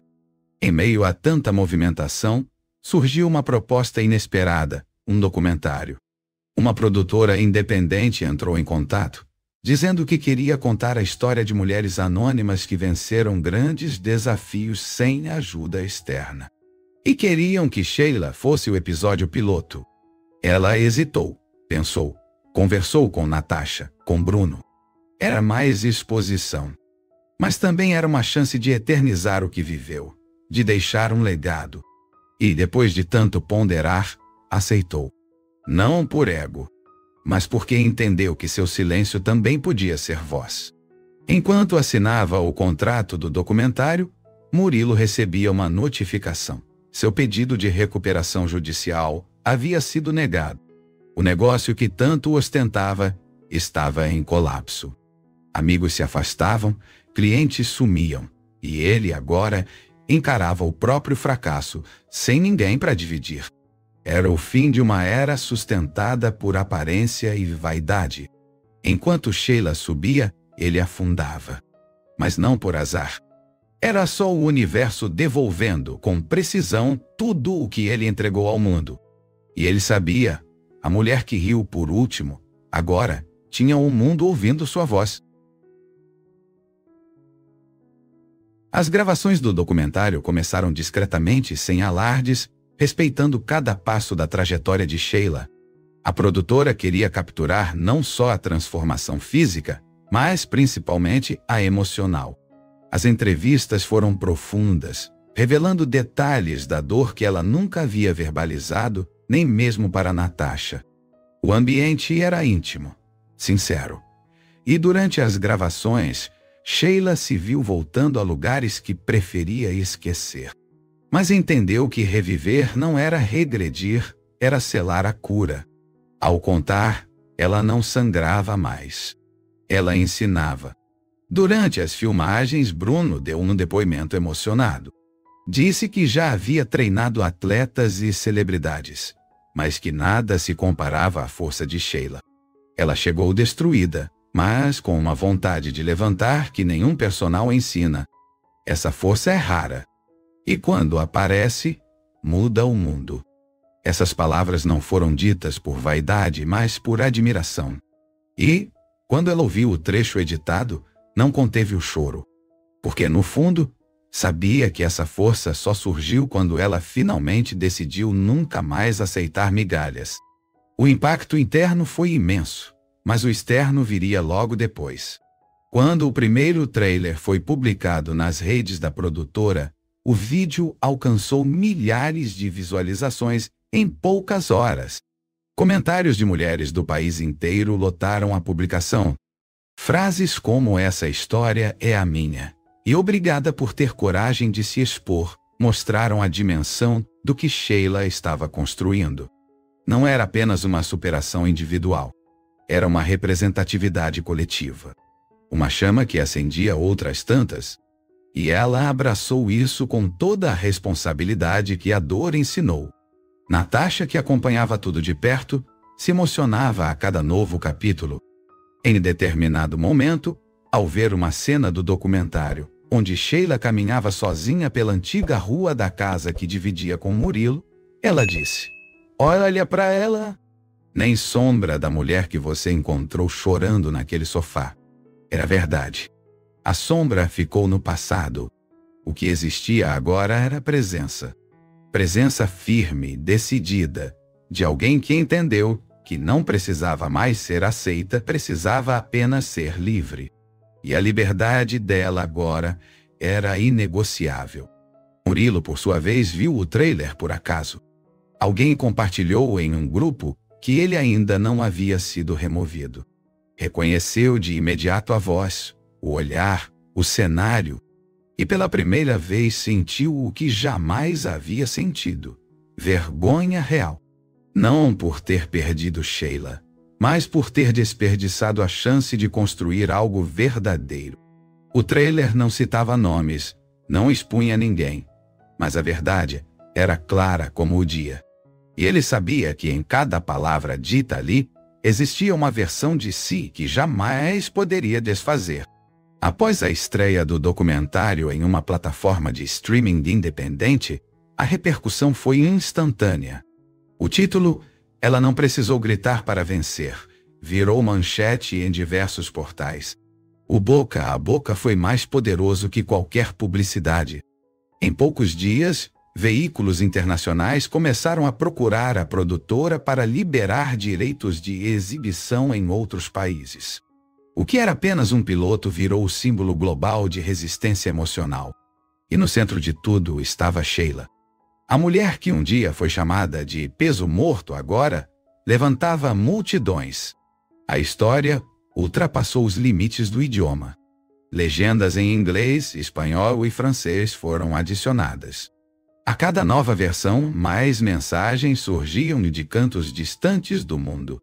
Em meio a tanta movimentação, surgiu uma proposta inesperada, um documentário. Uma produtora independente entrou em contato, dizendo que queria contar a história de mulheres anônimas que venceram grandes desafios sem ajuda externa. E queriam que Sheila fosse o episódio piloto. Ela hesitou, pensou, conversou com Natasha, com Bruno. Era mais exposição. Mas também era uma chance de eternizar o que viveu, de deixar um legado. E depois de tanto ponderar, aceitou. Não por ego. mas porque entendeu que seu silêncio também podia ser voz. Enquanto assinava o contrato do documentário, Murilo recebia uma notificação. Seu pedido de recuperação judicial havia sido negado. O negócio que tanto ostentava estava em colapso. Amigos se afastavam, clientes sumiam, e ele agora encarava o próprio fracasso, sem ninguém para dividir. Era o fim de uma era sustentada por aparência e vaidade. Enquanto Sheila subia, ele afundava. Mas não por azar. Era só o universo devolvendo com precisão tudo o que ele entregou ao mundo. E ele sabia, a mulher que riu por último, agora tinha o mundo ouvindo sua voz. As gravações do documentário começaram discretamente, sem alardes, respeitando cada passo da trajetória de Sheila. A produtora queria capturar não só a transformação física, mas principalmente a emocional. As entrevistas foram profundas, revelando detalhes da dor que ela nunca havia verbalizado, nem mesmo para Natasha. O ambiente era íntimo, sincero. E durante as gravações, Sheila se viu voltando a lugares que preferia esquecer. Mas entendeu que reviver não era regredir, era selar a cura. Ao contar, ela não sangrava mais. Ela ensinava. Durante as filmagens, Bruno deu um depoimento emocionado. Disse que já havia treinado atletas e celebridades, mas que nada se comparava à força de Sheila. Ela chegou destruída, mas com uma vontade de levantar que nenhum personal ensina. Essa força é rara. E quando aparece, muda o mundo. Essas palavras não foram ditas por vaidade, mas por admiração. E, quando ela ouviu o trecho editado, não conteve o choro. Porque, no fundo, sabia que essa força só surgiu quando ela finalmente decidiu nunca mais aceitar migalhas. O impacto interno foi imenso, mas o externo viria logo depois. Quando o primeiro trailer foi publicado nas redes da produtora, o vídeo alcançou milhares de visualizações em poucas horas. Comentários de mulheres do país inteiro lotaram a publicação. Frases como "essa história é a minha" e "obrigada por ter coragem de se expor" mostraram a dimensão do que Sheila estava construindo. Não era apenas uma superação individual. Era uma representatividade coletiva. Uma chama que acendia outras tantas. E ela abraçou isso com toda a responsabilidade que a dor ensinou. Natasha, que acompanhava tudo de perto, se emocionava a cada novo capítulo. Em determinado momento, ao ver uma cena do documentário, onde Sheila caminhava sozinha pela antiga rua da casa que dividia com Murilo, ela disse: "Olha para ela! Nem sombra da mulher que você encontrou chorando naquele sofá." Era verdade. A sombra ficou no passado. O que existia agora era presença. Presença firme, decidida, de alguém que entendeu que não precisava mais ser aceita, precisava apenas ser livre. E a liberdade dela agora era inegociável. Murilo, por sua vez, viu o trailer por acaso. Alguém compartilhou em um grupo que ele ainda não havia sido removido. Reconheceu de imediato a voz, o olhar, o cenário, e pela primeira vez sentiu o que jamais havia sentido: vergonha real. Não por ter perdido Sheila, mas por ter desperdiçado a chance de construir algo verdadeiro. O trailer não citava nomes, não expunha ninguém, mas a verdade era clara como o dia. E ele sabia que em cada palavra dita ali existia uma versão de si que jamais poderia desfazer. Após a estreia do documentário em uma plataforma de streaming independente, a repercussão foi instantânea. O título, "Ela não precisou gritar para vencer", virou manchete em diversos portais. O boca a boca foi mais poderoso que qualquer publicidade. Em poucos dias, veículos internacionais começaram a procurar a produtora para liberar direitos de exibição em outros países. O que era apenas um piloto virou o símbolo global de resistência emocional. E no centro de tudo estava Sheila. A mulher que um dia foi chamada de peso morto agora levantava multidões. A história ultrapassou os limites do idioma. Legendas em inglês, espanhol e francês foram adicionadas. A cada nova versão, mais mensagens surgiam de cantos distantes do mundo.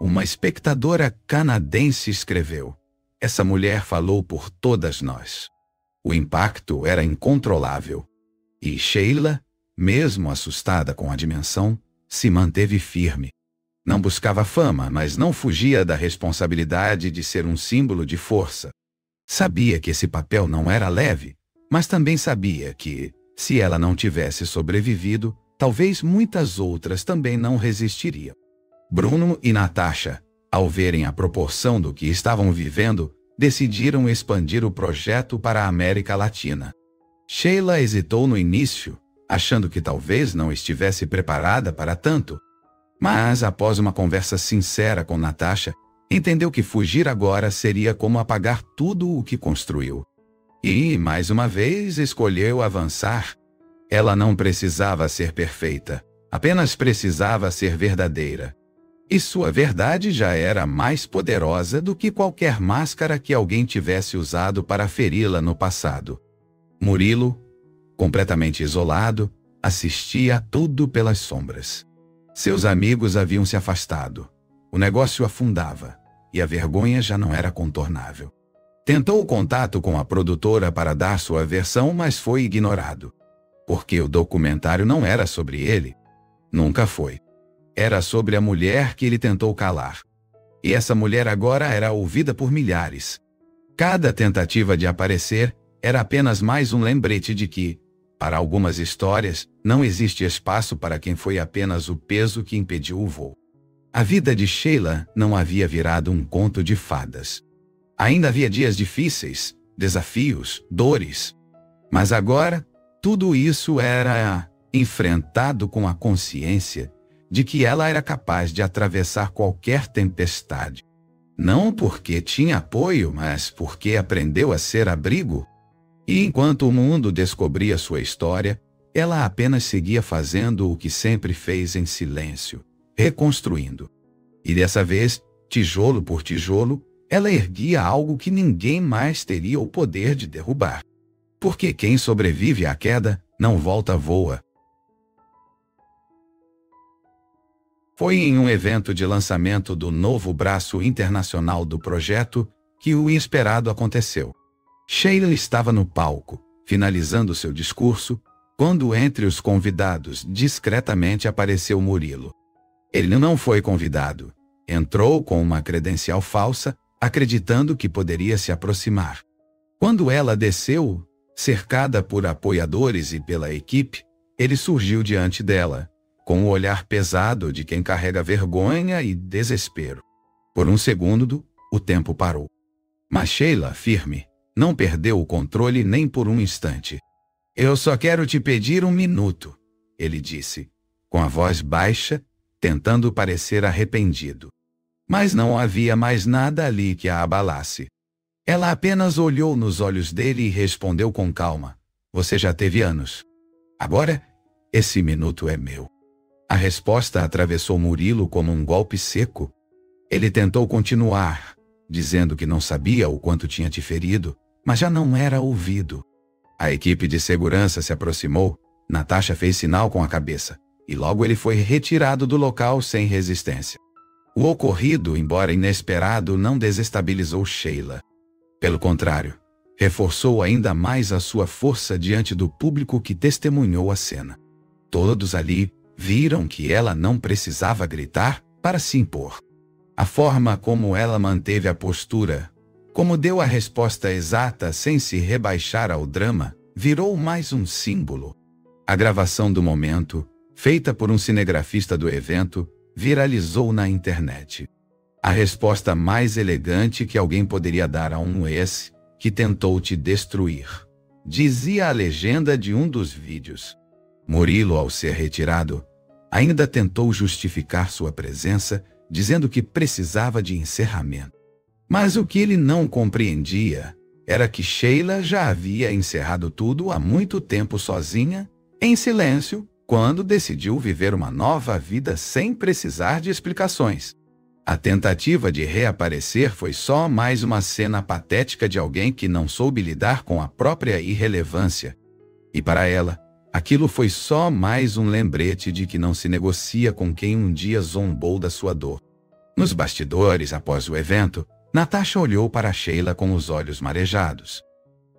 Uma espectadora canadense escreveu: "Essa mulher falou por todas nós." O impacto era incontrolável. E Sheila, mesmo assustada com a dimensão, se manteve firme. Não buscava fama, mas não fugia da responsabilidade de ser um símbolo de força. Sabia que esse papel não era leve, mas também sabia que, se ela não tivesse sobrevivido, talvez muitas outras também não resistiriam. Bruno e Natasha, ao verem a proporção do que estavam vivendo, decidiram expandir o projeto para a América Latina. Sheila hesitou no início, achando que talvez não estivesse preparada para tanto. Mas, após uma conversa sincera com Natasha, entendeu que fugir agora seria como apagar tudo o que construiu. E, mais uma vez, escolheu avançar. Ela não precisava ser perfeita, apenas precisava ser verdadeira. E sua verdade já era mais poderosa do que qualquer máscara que alguém tivesse usado para feri-la no passado. Murilo, completamente isolado, assistia a tudo pelas sombras. Seus amigos haviam se afastado. O negócio afundava, e a vergonha já não era contornável. Tentou o contato com a produtora para dar sua versão, mas foi ignorado. Porque o documentário não era sobre ele. Nunca foi. Era sobre a mulher que ele tentou calar. E essa mulher agora era ouvida por milhares. Cada tentativa de aparecer era apenas mais um lembrete de que, para algumas histórias, não existe espaço para quem foi apenas o peso que impediu o voo. A vida de Sheila não havia virado um conto de fadas. Ainda havia dias difíceis, desafios, dores. Mas agora, tudo isso era enfrentado com a consciência de que ela era capaz de atravessar qualquer tempestade. Não porque tinha apoio, mas porque aprendeu a ser abrigo. E enquanto o mundo descobria sua história, ela apenas seguia fazendo o que sempre fez em silêncio, reconstruindo. E dessa vez, tijolo por tijolo, ela erguia algo que ninguém mais teria o poder de derrubar. Porque quem sobrevive à queda não volta a voa. Foi em um evento de lançamento do novo braço internacional do projeto que o inesperado aconteceu. Sheila estava no palco, finalizando seu discurso, quando entre os convidados discretamente apareceu Murilo. Ele não foi convidado. Entrou com uma credencial falsa, acreditando que poderia se aproximar. Quando ela desceu, cercada por apoiadores e pela equipe, ele surgiu diante dela, com o olhar pesado de quem carrega vergonha e desespero. Por um segundo, o tempo parou. Mas Sheila, firme, não perdeu o controle nem por um instante. "Eu só quero te pedir um minuto", ele disse, com a voz baixa, tentando parecer arrependido. Mas não havia mais nada ali que a abalasse. Ela apenas olhou nos olhos dele e respondeu com calma: "Você já teve anos. Agora, esse minuto é meu." A resposta atravessou Murilo como um golpe seco. Ele tentou continuar, dizendo que não sabia o quanto tinha te ferido, mas já não era ouvido. A equipe de segurança se aproximou, Natasha fez sinal com a cabeça, e logo ele foi retirado do local sem resistência. O ocorrido, embora inesperado, não desestabilizou Sheila. Pelo contrário, reforçou ainda mais a sua força diante do público que testemunhou a cena. Todos ali viram que ela não precisava gritar para se impor. A forma como ela manteve a postura, como deu a resposta exata sem se rebaixar ao drama, virou mais um símbolo. A gravação do momento, feita por um cinegrafista do evento, viralizou na internet. A resposta mais elegante que alguém poderia dar a um ex que tentou te destruir, dizia a legenda de um dos vídeos. Murilo, ao ser retirado, ainda tentou justificar sua presença, dizendo que precisava de encerramento. Mas o que ele não compreendia era que Sheila já havia encerrado tudo há muito tempo sozinha, em silêncio, quando decidiu viver uma nova vida sem precisar de explicações. A tentativa de reaparecer foi só mais uma cena patética de alguém que não soube lidar com a própria irrelevância. E para ela, aquilo foi só mais um lembrete de que não se negocia com quem um dia zombou da sua dor. Nos bastidores, após o evento, Natasha olhou para Sheila com os olhos marejados.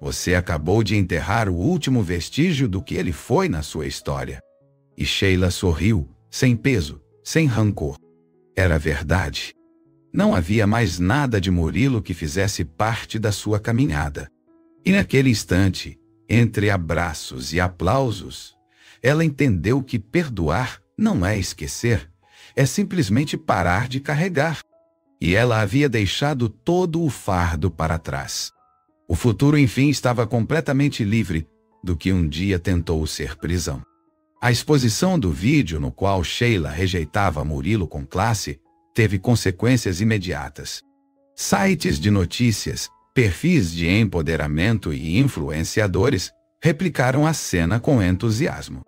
Você acabou de enterrar o último vestígio do que ele foi na sua história. E Sheila sorriu, sem peso, sem rancor. Era verdade. Não havia mais nada de Murilo que fizesse parte da sua caminhada. E naquele instante, entre abraços e aplausos, ela entendeu que perdoar não é esquecer, é simplesmente parar de carregar. E ela havia deixado todo o fardo para trás. O futuro, enfim, estava completamente livre do que um dia tentou ser prisão. A exposição do vídeo no qual Sheila rejeitava Murilo com classe teve consequências imediatas. Sites de notícias, perfis de empoderamento e influenciadores replicaram a cena com entusiasmo.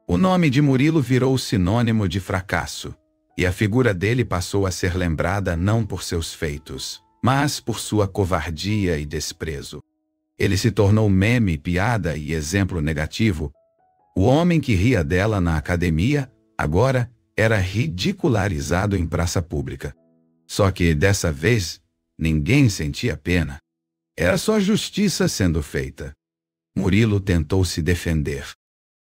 O nome de Murilo virou sinônimo de fracasso, e a figura dele passou a ser lembrada não por seus feitos, mas por sua covardia e desprezo. Ele se tornou meme, piada e exemplo negativo. O homem que ria dela na academia, agora, era ridicularizado em praça pública. Só que, dessa vez, ninguém sentia pena. Era só justiça sendo feita. Murilo tentou se defender.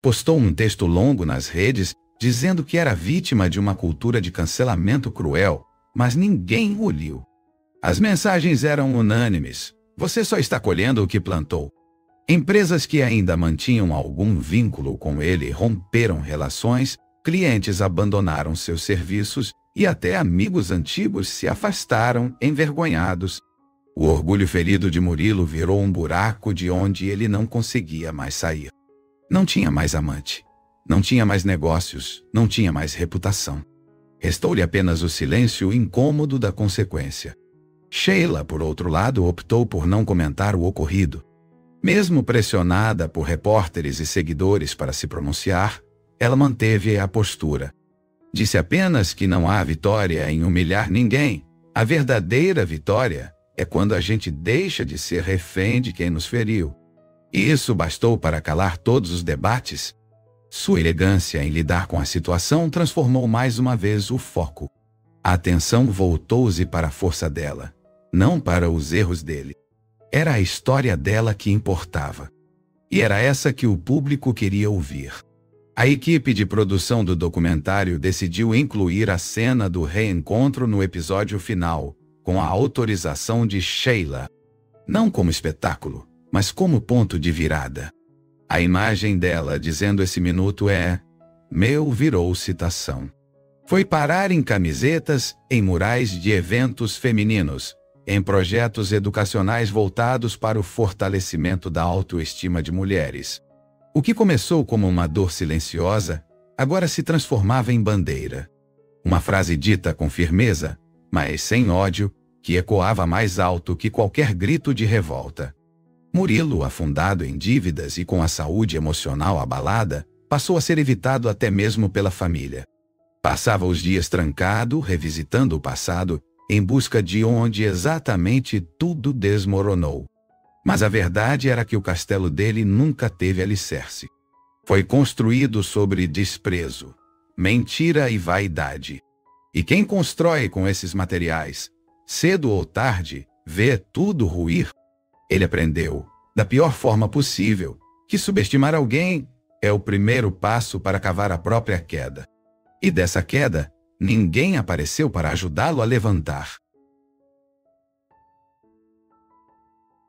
Postou um texto longo nas redes, dizendo que era vítima de uma cultura de cancelamento cruel, mas ninguém o liu. As mensagens eram unânimes. Você só está colhendo o que plantou. Empresas que ainda mantinham algum vínculo com ele romperam relações, clientes abandonaram seus serviços e até amigos antigos se afastaram, envergonhados. O orgulho ferido de Murilo virou um buraco de onde ele não conseguia mais sair. Não tinha mais amante, não tinha mais negócios, não tinha mais reputação. Restou-lhe apenas o silêncio incômodo da consequência. Sheila, por outro lado, optou por não comentar o ocorrido. Mesmo pressionada por repórteres e seguidores para se pronunciar, ela manteve a postura. Disse apenas que não há vitória em humilhar ninguém. A verdadeira vitória é quando a gente deixa de ser refém de quem nos feriu. E isso bastou para calar todos os debates. Sua elegância em lidar com a situação transformou mais uma vez o foco. A atenção voltou-se para a força dela, não para os erros dele. Era a história dela que importava. E era essa que o público queria ouvir. A equipe de produção do documentário decidiu incluir a cena do reencontro no episódio final, com a autorização de Sheila. Não como espetáculo, mas como ponto de virada. A imagem dela dizendo esse minuto é: meu virou citação. Foi parar em camisetas, em murais de eventos femininos, em projetos educacionais voltados para o fortalecimento da autoestima de mulheres. O que começou como uma dor silenciosa, agora se transformava em bandeira. Uma frase dita com firmeza, mas sem ódio, que ecoava mais alto que qualquer grito de revolta. Murilo, afundado em dívidas e com a saúde emocional abalada, passou a ser evitado até mesmo pela família. Passava os dias trancado, revisitando o passado, em busca de onde exatamente tudo desmoronou. Mas a verdade era que o castelo dele nunca teve alicerce. Foi construído sobre desprezo, mentira e vaidade. E quem constrói com esses materiais, cedo ou tarde, vê tudo ruir. Ele aprendeu, da pior forma possível, que subestimar alguém é o primeiro passo para cavar a própria queda. E dessa queda, ninguém apareceu para ajudá-lo a levantar.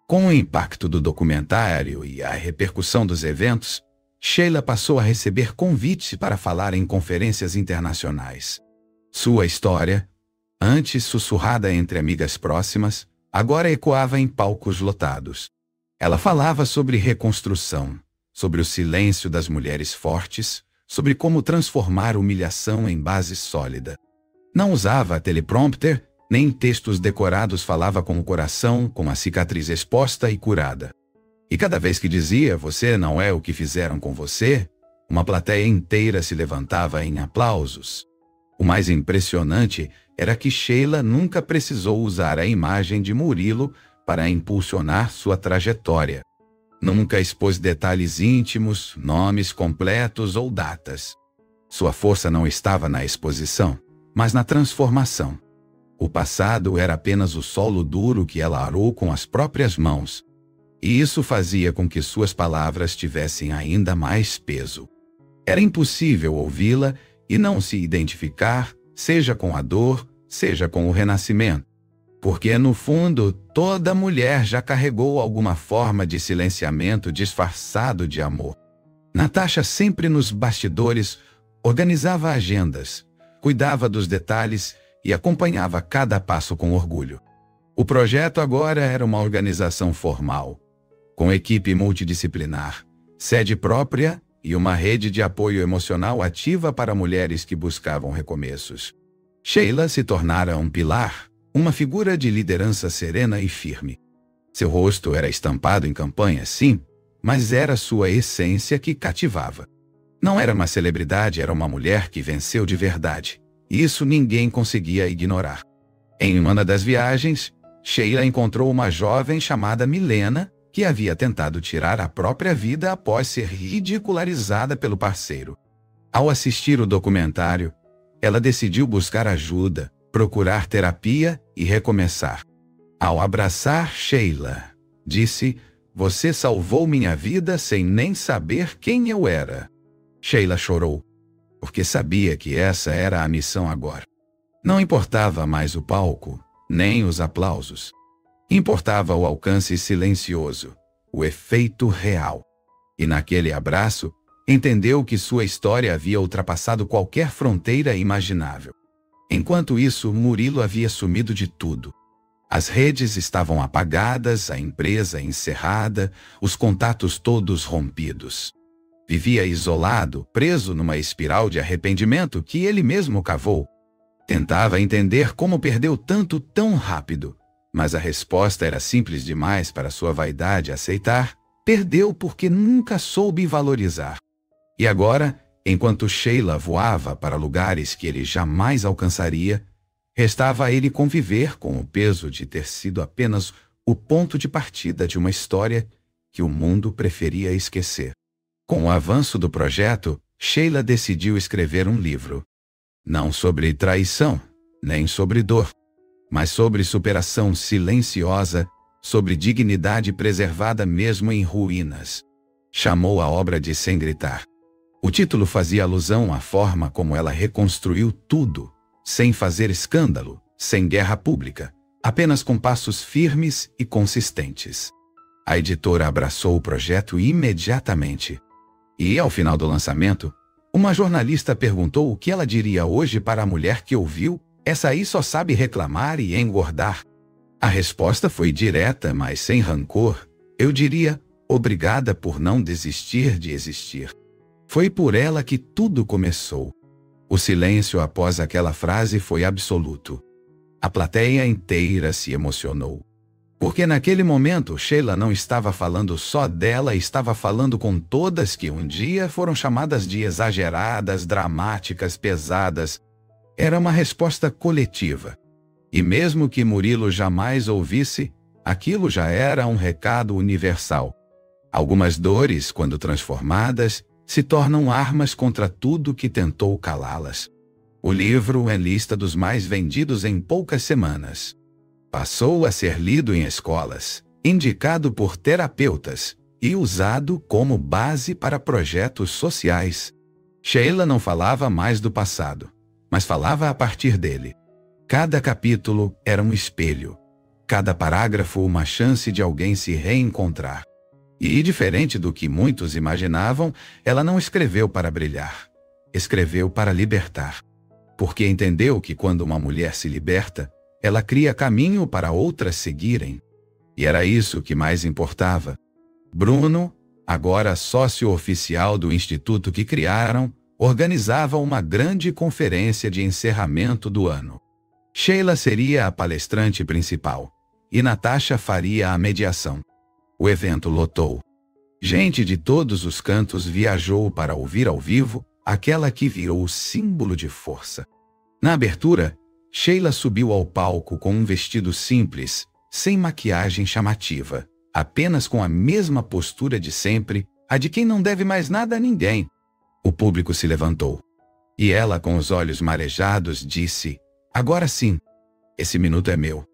Com o impacto do documentário e a repercussão dos eventos, Sheila passou a receber convites para falar em conferências internacionais. Sua história, antes sussurrada entre amigas próximas, agora ecoava em palcos lotados. Ela falava sobre reconstrução, sobre o silêncio das mulheres fortes, sobre como transformar humilhação em base sólida. Não usava teleprompter, nem textos decorados, falava com o coração, com a cicatriz exposta e curada. E cada vez que dizia, você não é o que fizeram com você, Uma plateia inteira se levantava em aplausos. O mais impressionante era que Sheila nunca precisou usar a imagem de Murilo para impulsionar sua trajetória. Nunca expôs detalhes íntimos, nomes completos ou datas. Sua força não estava na exposição, mas na transformação. O passado era apenas o solo duro que ela arou com as próprias mãos. E isso fazia com que suas palavras tivessem ainda mais peso. Era impossível ouvi-la e não se identificar, seja com a dor, seja com o renascimento. Porque, no fundo, toda mulher já carregou alguma forma de silenciamento disfarçado de amor. Natasha, sempre nos bastidores, organizava agendas, cuidava dos detalhes e acompanhava cada passo com orgulho. O projeto agora era uma organização formal, com equipe multidisciplinar, sede própria e uma rede de apoio emocional ativa para mulheres que buscavam recomeços. Sheila se tornara um pilar, uma figura de liderança serena e firme. Seu rosto era estampado em campanhas, sim, mas era sua essência que cativava. Não era uma celebridade, era uma mulher que venceu de verdade. Isso ninguém conseguia ignorar. Em uma das viagens, Sheila encontrou uma jovem chamada Milena, que havia tentado tirar a própria vida após ser ridicularizada pelo parceiro. Ao assistir o documentário, ela decidiu buscar ajuda, procurar terapia e recomeçar. Ao abraçar Sheila, disse: "Você salvou minha vida sem nem saber quem eu era." Sheila chorou, porque sabia que essa era a missão agora. Não importava mais o palco, nem os aplausos. Importava o alcance silencioso, o efeito real. E naquele abraço, entendeu que sua história havia ultrapassado qualquer fronteira imaginável. Enquanto isso, Murilo havia sumido de tudo. As redes estavam apagadas, a empresa encerrada, os contatos todos rompidos. Vivia isolado, preso numa espiral de arrependimento que ele mesmo cavou. Tentava entender como perdeu tanto tão rápido, mas a resposta era simples demais para sua vaidade aceitar. Perdeu porque nunca soube valorizar. E agora, enquanto Sheila voava para lugares que ele jamais alcançaria, restava a ele conviver com o peso de ter sido apenas o ponto de partida de uma história que o mundo preferia esquecer. Com o avanço do projeto, Sheila decidiu escrever um livro. Não sobre traição, nem sobre dor, mas sobre superação silenciosa, sobre dignidade preservada mesmo em ruínas. Chamou a obra de Sem Gritar. O título fazia alusão à forma como ela reconstruiu tudo, sem fazer escândalo, sem guerra pública, apenas com passos firmes e consistentes. A editora abraçou o projeto imediatamente. E, ao final do lançamento, uma jornalista perguntou o que ela diria hoje para a mulher que ouviu: "Essa aí só sabe reclamar e engordar." A resposta foi direta, mas sem rancor. "Eu diria: obrigada por não desistir de existir." Foi por ela que tudo começou. O silêncio após aquela frase foi absoluto. A plateia inteira se emocionou. Porque naquele momento Sheila não estava falando só dela, estava falando com todas que um dia foram chamadas de exageradas, dramáticas, pesadas. Era uma resposta coletiva. E mesmo que Murilo jamais ouvisse, aquilo já era um recado universal. Algumas dores, quando transformadas, se tornam armas contra tudo que tentou calá-las. O livro é lista dos mais vendidos em poucas semanas. Passou a ser lido em escolas, indicado por terapeutas e usado como base para projetos sociais. Sheila não falava mais do passado, mas falava a partir dele. Cada capítulo era um espelho, cada parágrafo uma chance de alguém se reencontrar. E, diferente do que muitos imaginavam, ela não escreveu para brilhar, escreveu para libertar. Porque entendeu que quando uma mulher se liberta, ela cria caminho para outras seguirem. E era isso que mais importava. Bruno, agora sócio oficial do instituto que criaram, organizava uma grande conferência de encerramento do ano. Sheila seria a palestrante principal, e Natasha faria a mediação. O evento lotou. Gente de todos os cantos viajou para ouvir ao vivo aquela que virou o símbolo de força. Na abertura, Sheila subiu ao palco com um vestido simples, sem maquiagem chamativa, apenas com a mesma postura de sempre, a de quem não deve mais nada a ninguém. O público se levantou. E ela, com os olhos marejados, disse: "Agora sim, esse minuto é meu.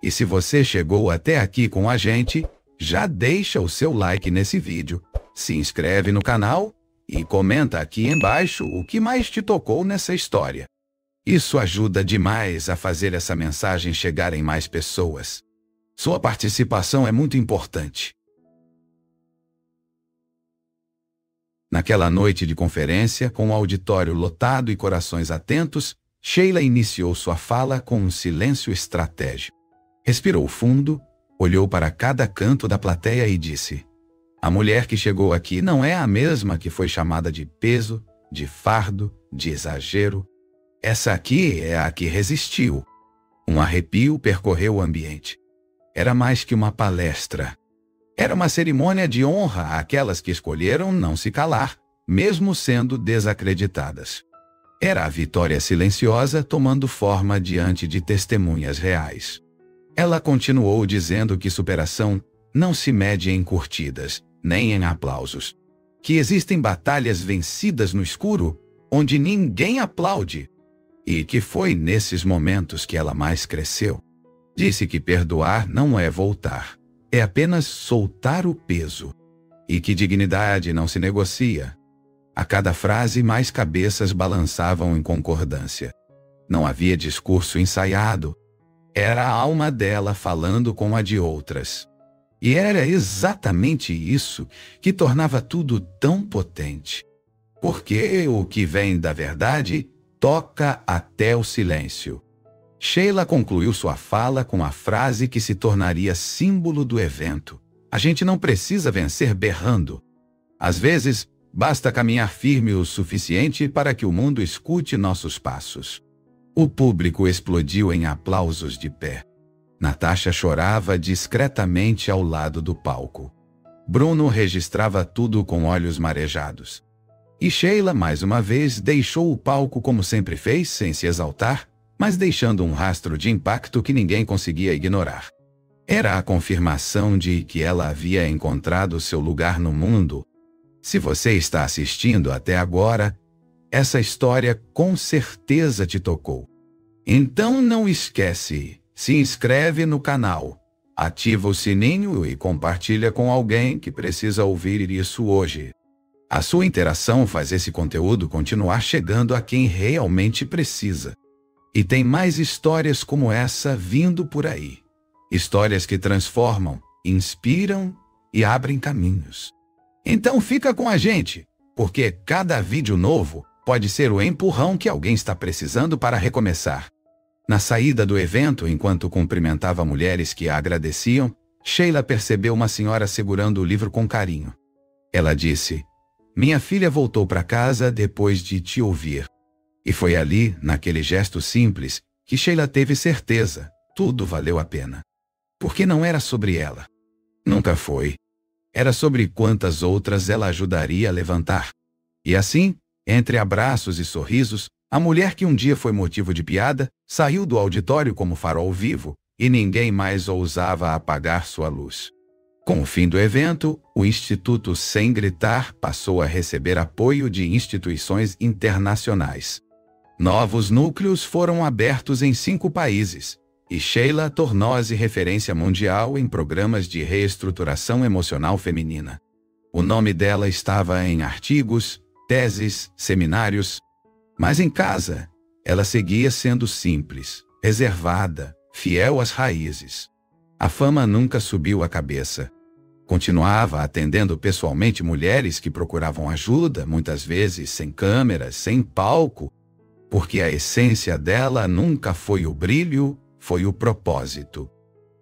E se você chegou até aqui com a gente, já deixa o seu like nesse vídeo, se inscreve no canal e comenta aqui embaixo o que mais te tocou nessa história. Isso ajuda demais a fazer essa mensagem chegar em mais pessoas. Sua participação é muito importante." Naquela noite de conferência, com o auditório lotado e corações atentos, Sheila iniciou sua fala com um silêncio estratégico. Respirou fundo, olhou para cada canto da plateia e disse: "A mulher que chegou aqui não é a mesma que foi chamada de peso, de fardo, de exagero. Essa aqui é a que resistiu." Um arrepio percorreu o ambiente. Era mais que uma palestra. Era uma cerimônia de honra àquelas que escolheram não se calar, mesmo sendo desacreditadas. Era a vitória silenciosa tomando forma diante de testemunhas reais. Ela continuou dizendo que superação não se mede em curtidas, nem em aplausos. Que existem batalhas vencidas no escuro, onde ninguém aplaude. E que foi nesses momentos que ela mais cresceu. Disse que perdoar não é voltar. É apenas soltar o peso. E que dignidade não se negocia. A cada frase, mais cabeças balançavam em concordância. Não havia discurso ensaiado. Era a alma dela falando com a de outras. E era exatamente isso que tornava tudo tão potente. Porque o que vem da verdade toca até o silêncio. Sheila concluiu sua fala com a frase que se tornaria símbolo do evento: "A gente não precisa vencer berrando. Às vezes, basta caminhar firme o suficiente para que o mundo escute nossos passos." O público explodiu em aplausos de pé. Natasha chorava discretamente ao lado do palco. Bruno registrava tudo com olhos marejados. E Sheila, mais uma vez, deixou o palco como sempre fez, sem se exaltar, mas deixando um rastro de impacto que ninguém conseguia ignorar. Era a confirmação de que ela havia encontrado seu lugar no mundo. Se você está assistindo até agora, essa história com certeza te tocou. Então não esquece, se inscreve no canal, ativa o sininho e compartilha com alguém que precisa ouvir isso hoje. A sua interação faz esse conteúdo continuar chegando a quem realmente precisa. E tem mais histórias como essa vindo por aí. Histórias que transformam, inspiram e abrem caminhos. Então fica com a gente, porque cada vídeo novo pode ser o empurrão que alguém está precisando para recomeçar. Na saída do evento, enquanto cumprimentava mulheres que a agradeciam, Sheila percebeu uma senhora segurando o livro com carinho. Ela disse: "Minha filha voltou para casa depois de te ouvir." E foi ali, naquele gesto simples, que Sheila teve certeza, tudo valeu a pena. Porque não era sobre ela. Nunca foi. Era sobre quantas outras ela ajudaria a levantar. E assim, entre abraços e sorrisos, a mulher que um dia foi motivo de piada, saiu do auditório como farol vivo, e ninguém mais ousava apagar sua luz. Com o fim do evento, o Instituto Sem Gritar passou a receber apoio de instituições internacionais. Novos núcleos foram abertos em 5 países, e Sheila tornou-se referência mundial em programas de reestruturação emocional feminina. O nome dela estava em artigos, teses, seminários, mas em casa, ela seguia sendo simples, reservada, fiel às raízes. A fama nunca subiu a cabeça. Continuava atendendo pessoalmente mulheres que procuravam ajuda, muitas vezes sem câmeras, sem palco, porque a essência dela nunca foi o brilho, foi o propósito.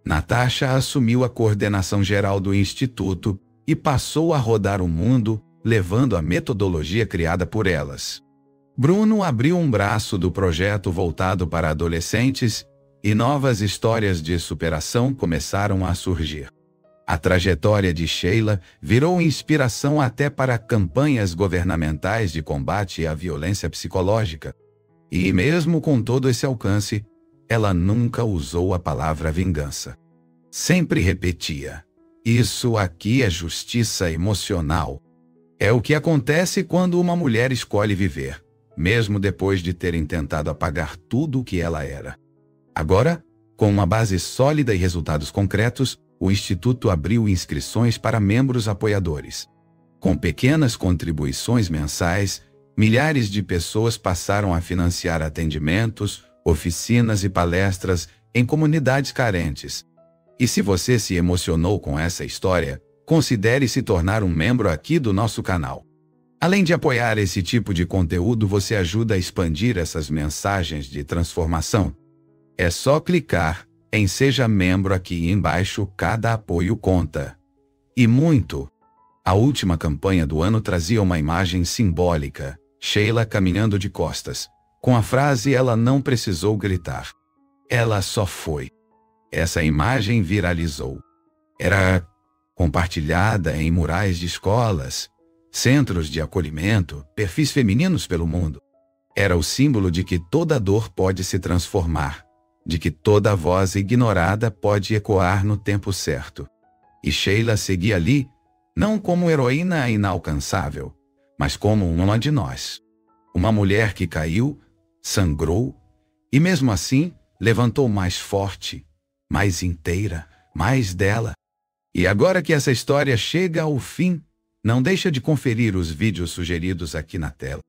Natasha assumiu a coordenação geral do Instituto e passou a rodar o mundo, levando a metodologia criada por elas. Bruno abriu um braço do projeto voltado para adolescentes e novas histórias de superação começaram a surgir. A trajetória de Sheila virou inspiração até para campanhas governamentais de combate à violência psicológica. E mesmo com todo esse alcance, ela nunca usou a palavra vingança. Sempre repetia: isso aqui é justiça emocional. É o que acontece quando uma mulher escolhe viver, mesmo depois de terem tentado apagar tudo o que ela era. Agora, com uma base sólida e resultados concretos, o Instituto abriu inscrições para membros apoiadores. Com pequenas contribuições mensais, milhares de pessoas passaram a financiar atendimentos, oficinas e palestras em comunidades carentes. E se você se emocionou com essa história, considere se tornar um membro aqui do nosso canal. Além de apoiar esse tipo de conteúdo, você ajuda a expandir essas mensagens de transformação. É só clicar em Seja Membro aqui embaixo, cada apoio conta. E muito. A última campanha do ano trazia uma imagem simbólica, Sheila caminhando de costas, com a frase "Ela não precisou gritar. Ela só foi". Essa imagem viralizou. Era compartilhada em murais de escolas, centros de acolhimento, perfis femininos pelo mundo. Era o símbolo de que toda dor pode se transformar, de que toda voz ignorada pode ecoar no tempo certo. E Sheila seguia ali, não como heroína inalcançável, mas como uma de nós. Uma mulher que caiu, sangrou, e mesmo assim levantou mais forte, mais inteira, mais dela. E agora que essa história chega ao fim, não deixa de conferir os vídeos sugeridos aqui na tela.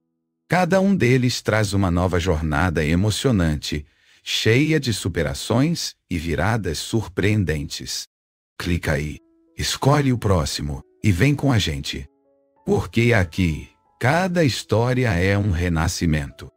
Cada um deles traz uma nova jornada emocionante, cheia de superações e viradas surpreendentes. Clica aí, escolhe o próximo e vem com a gente. Porque aqui, cada história é um renascimento.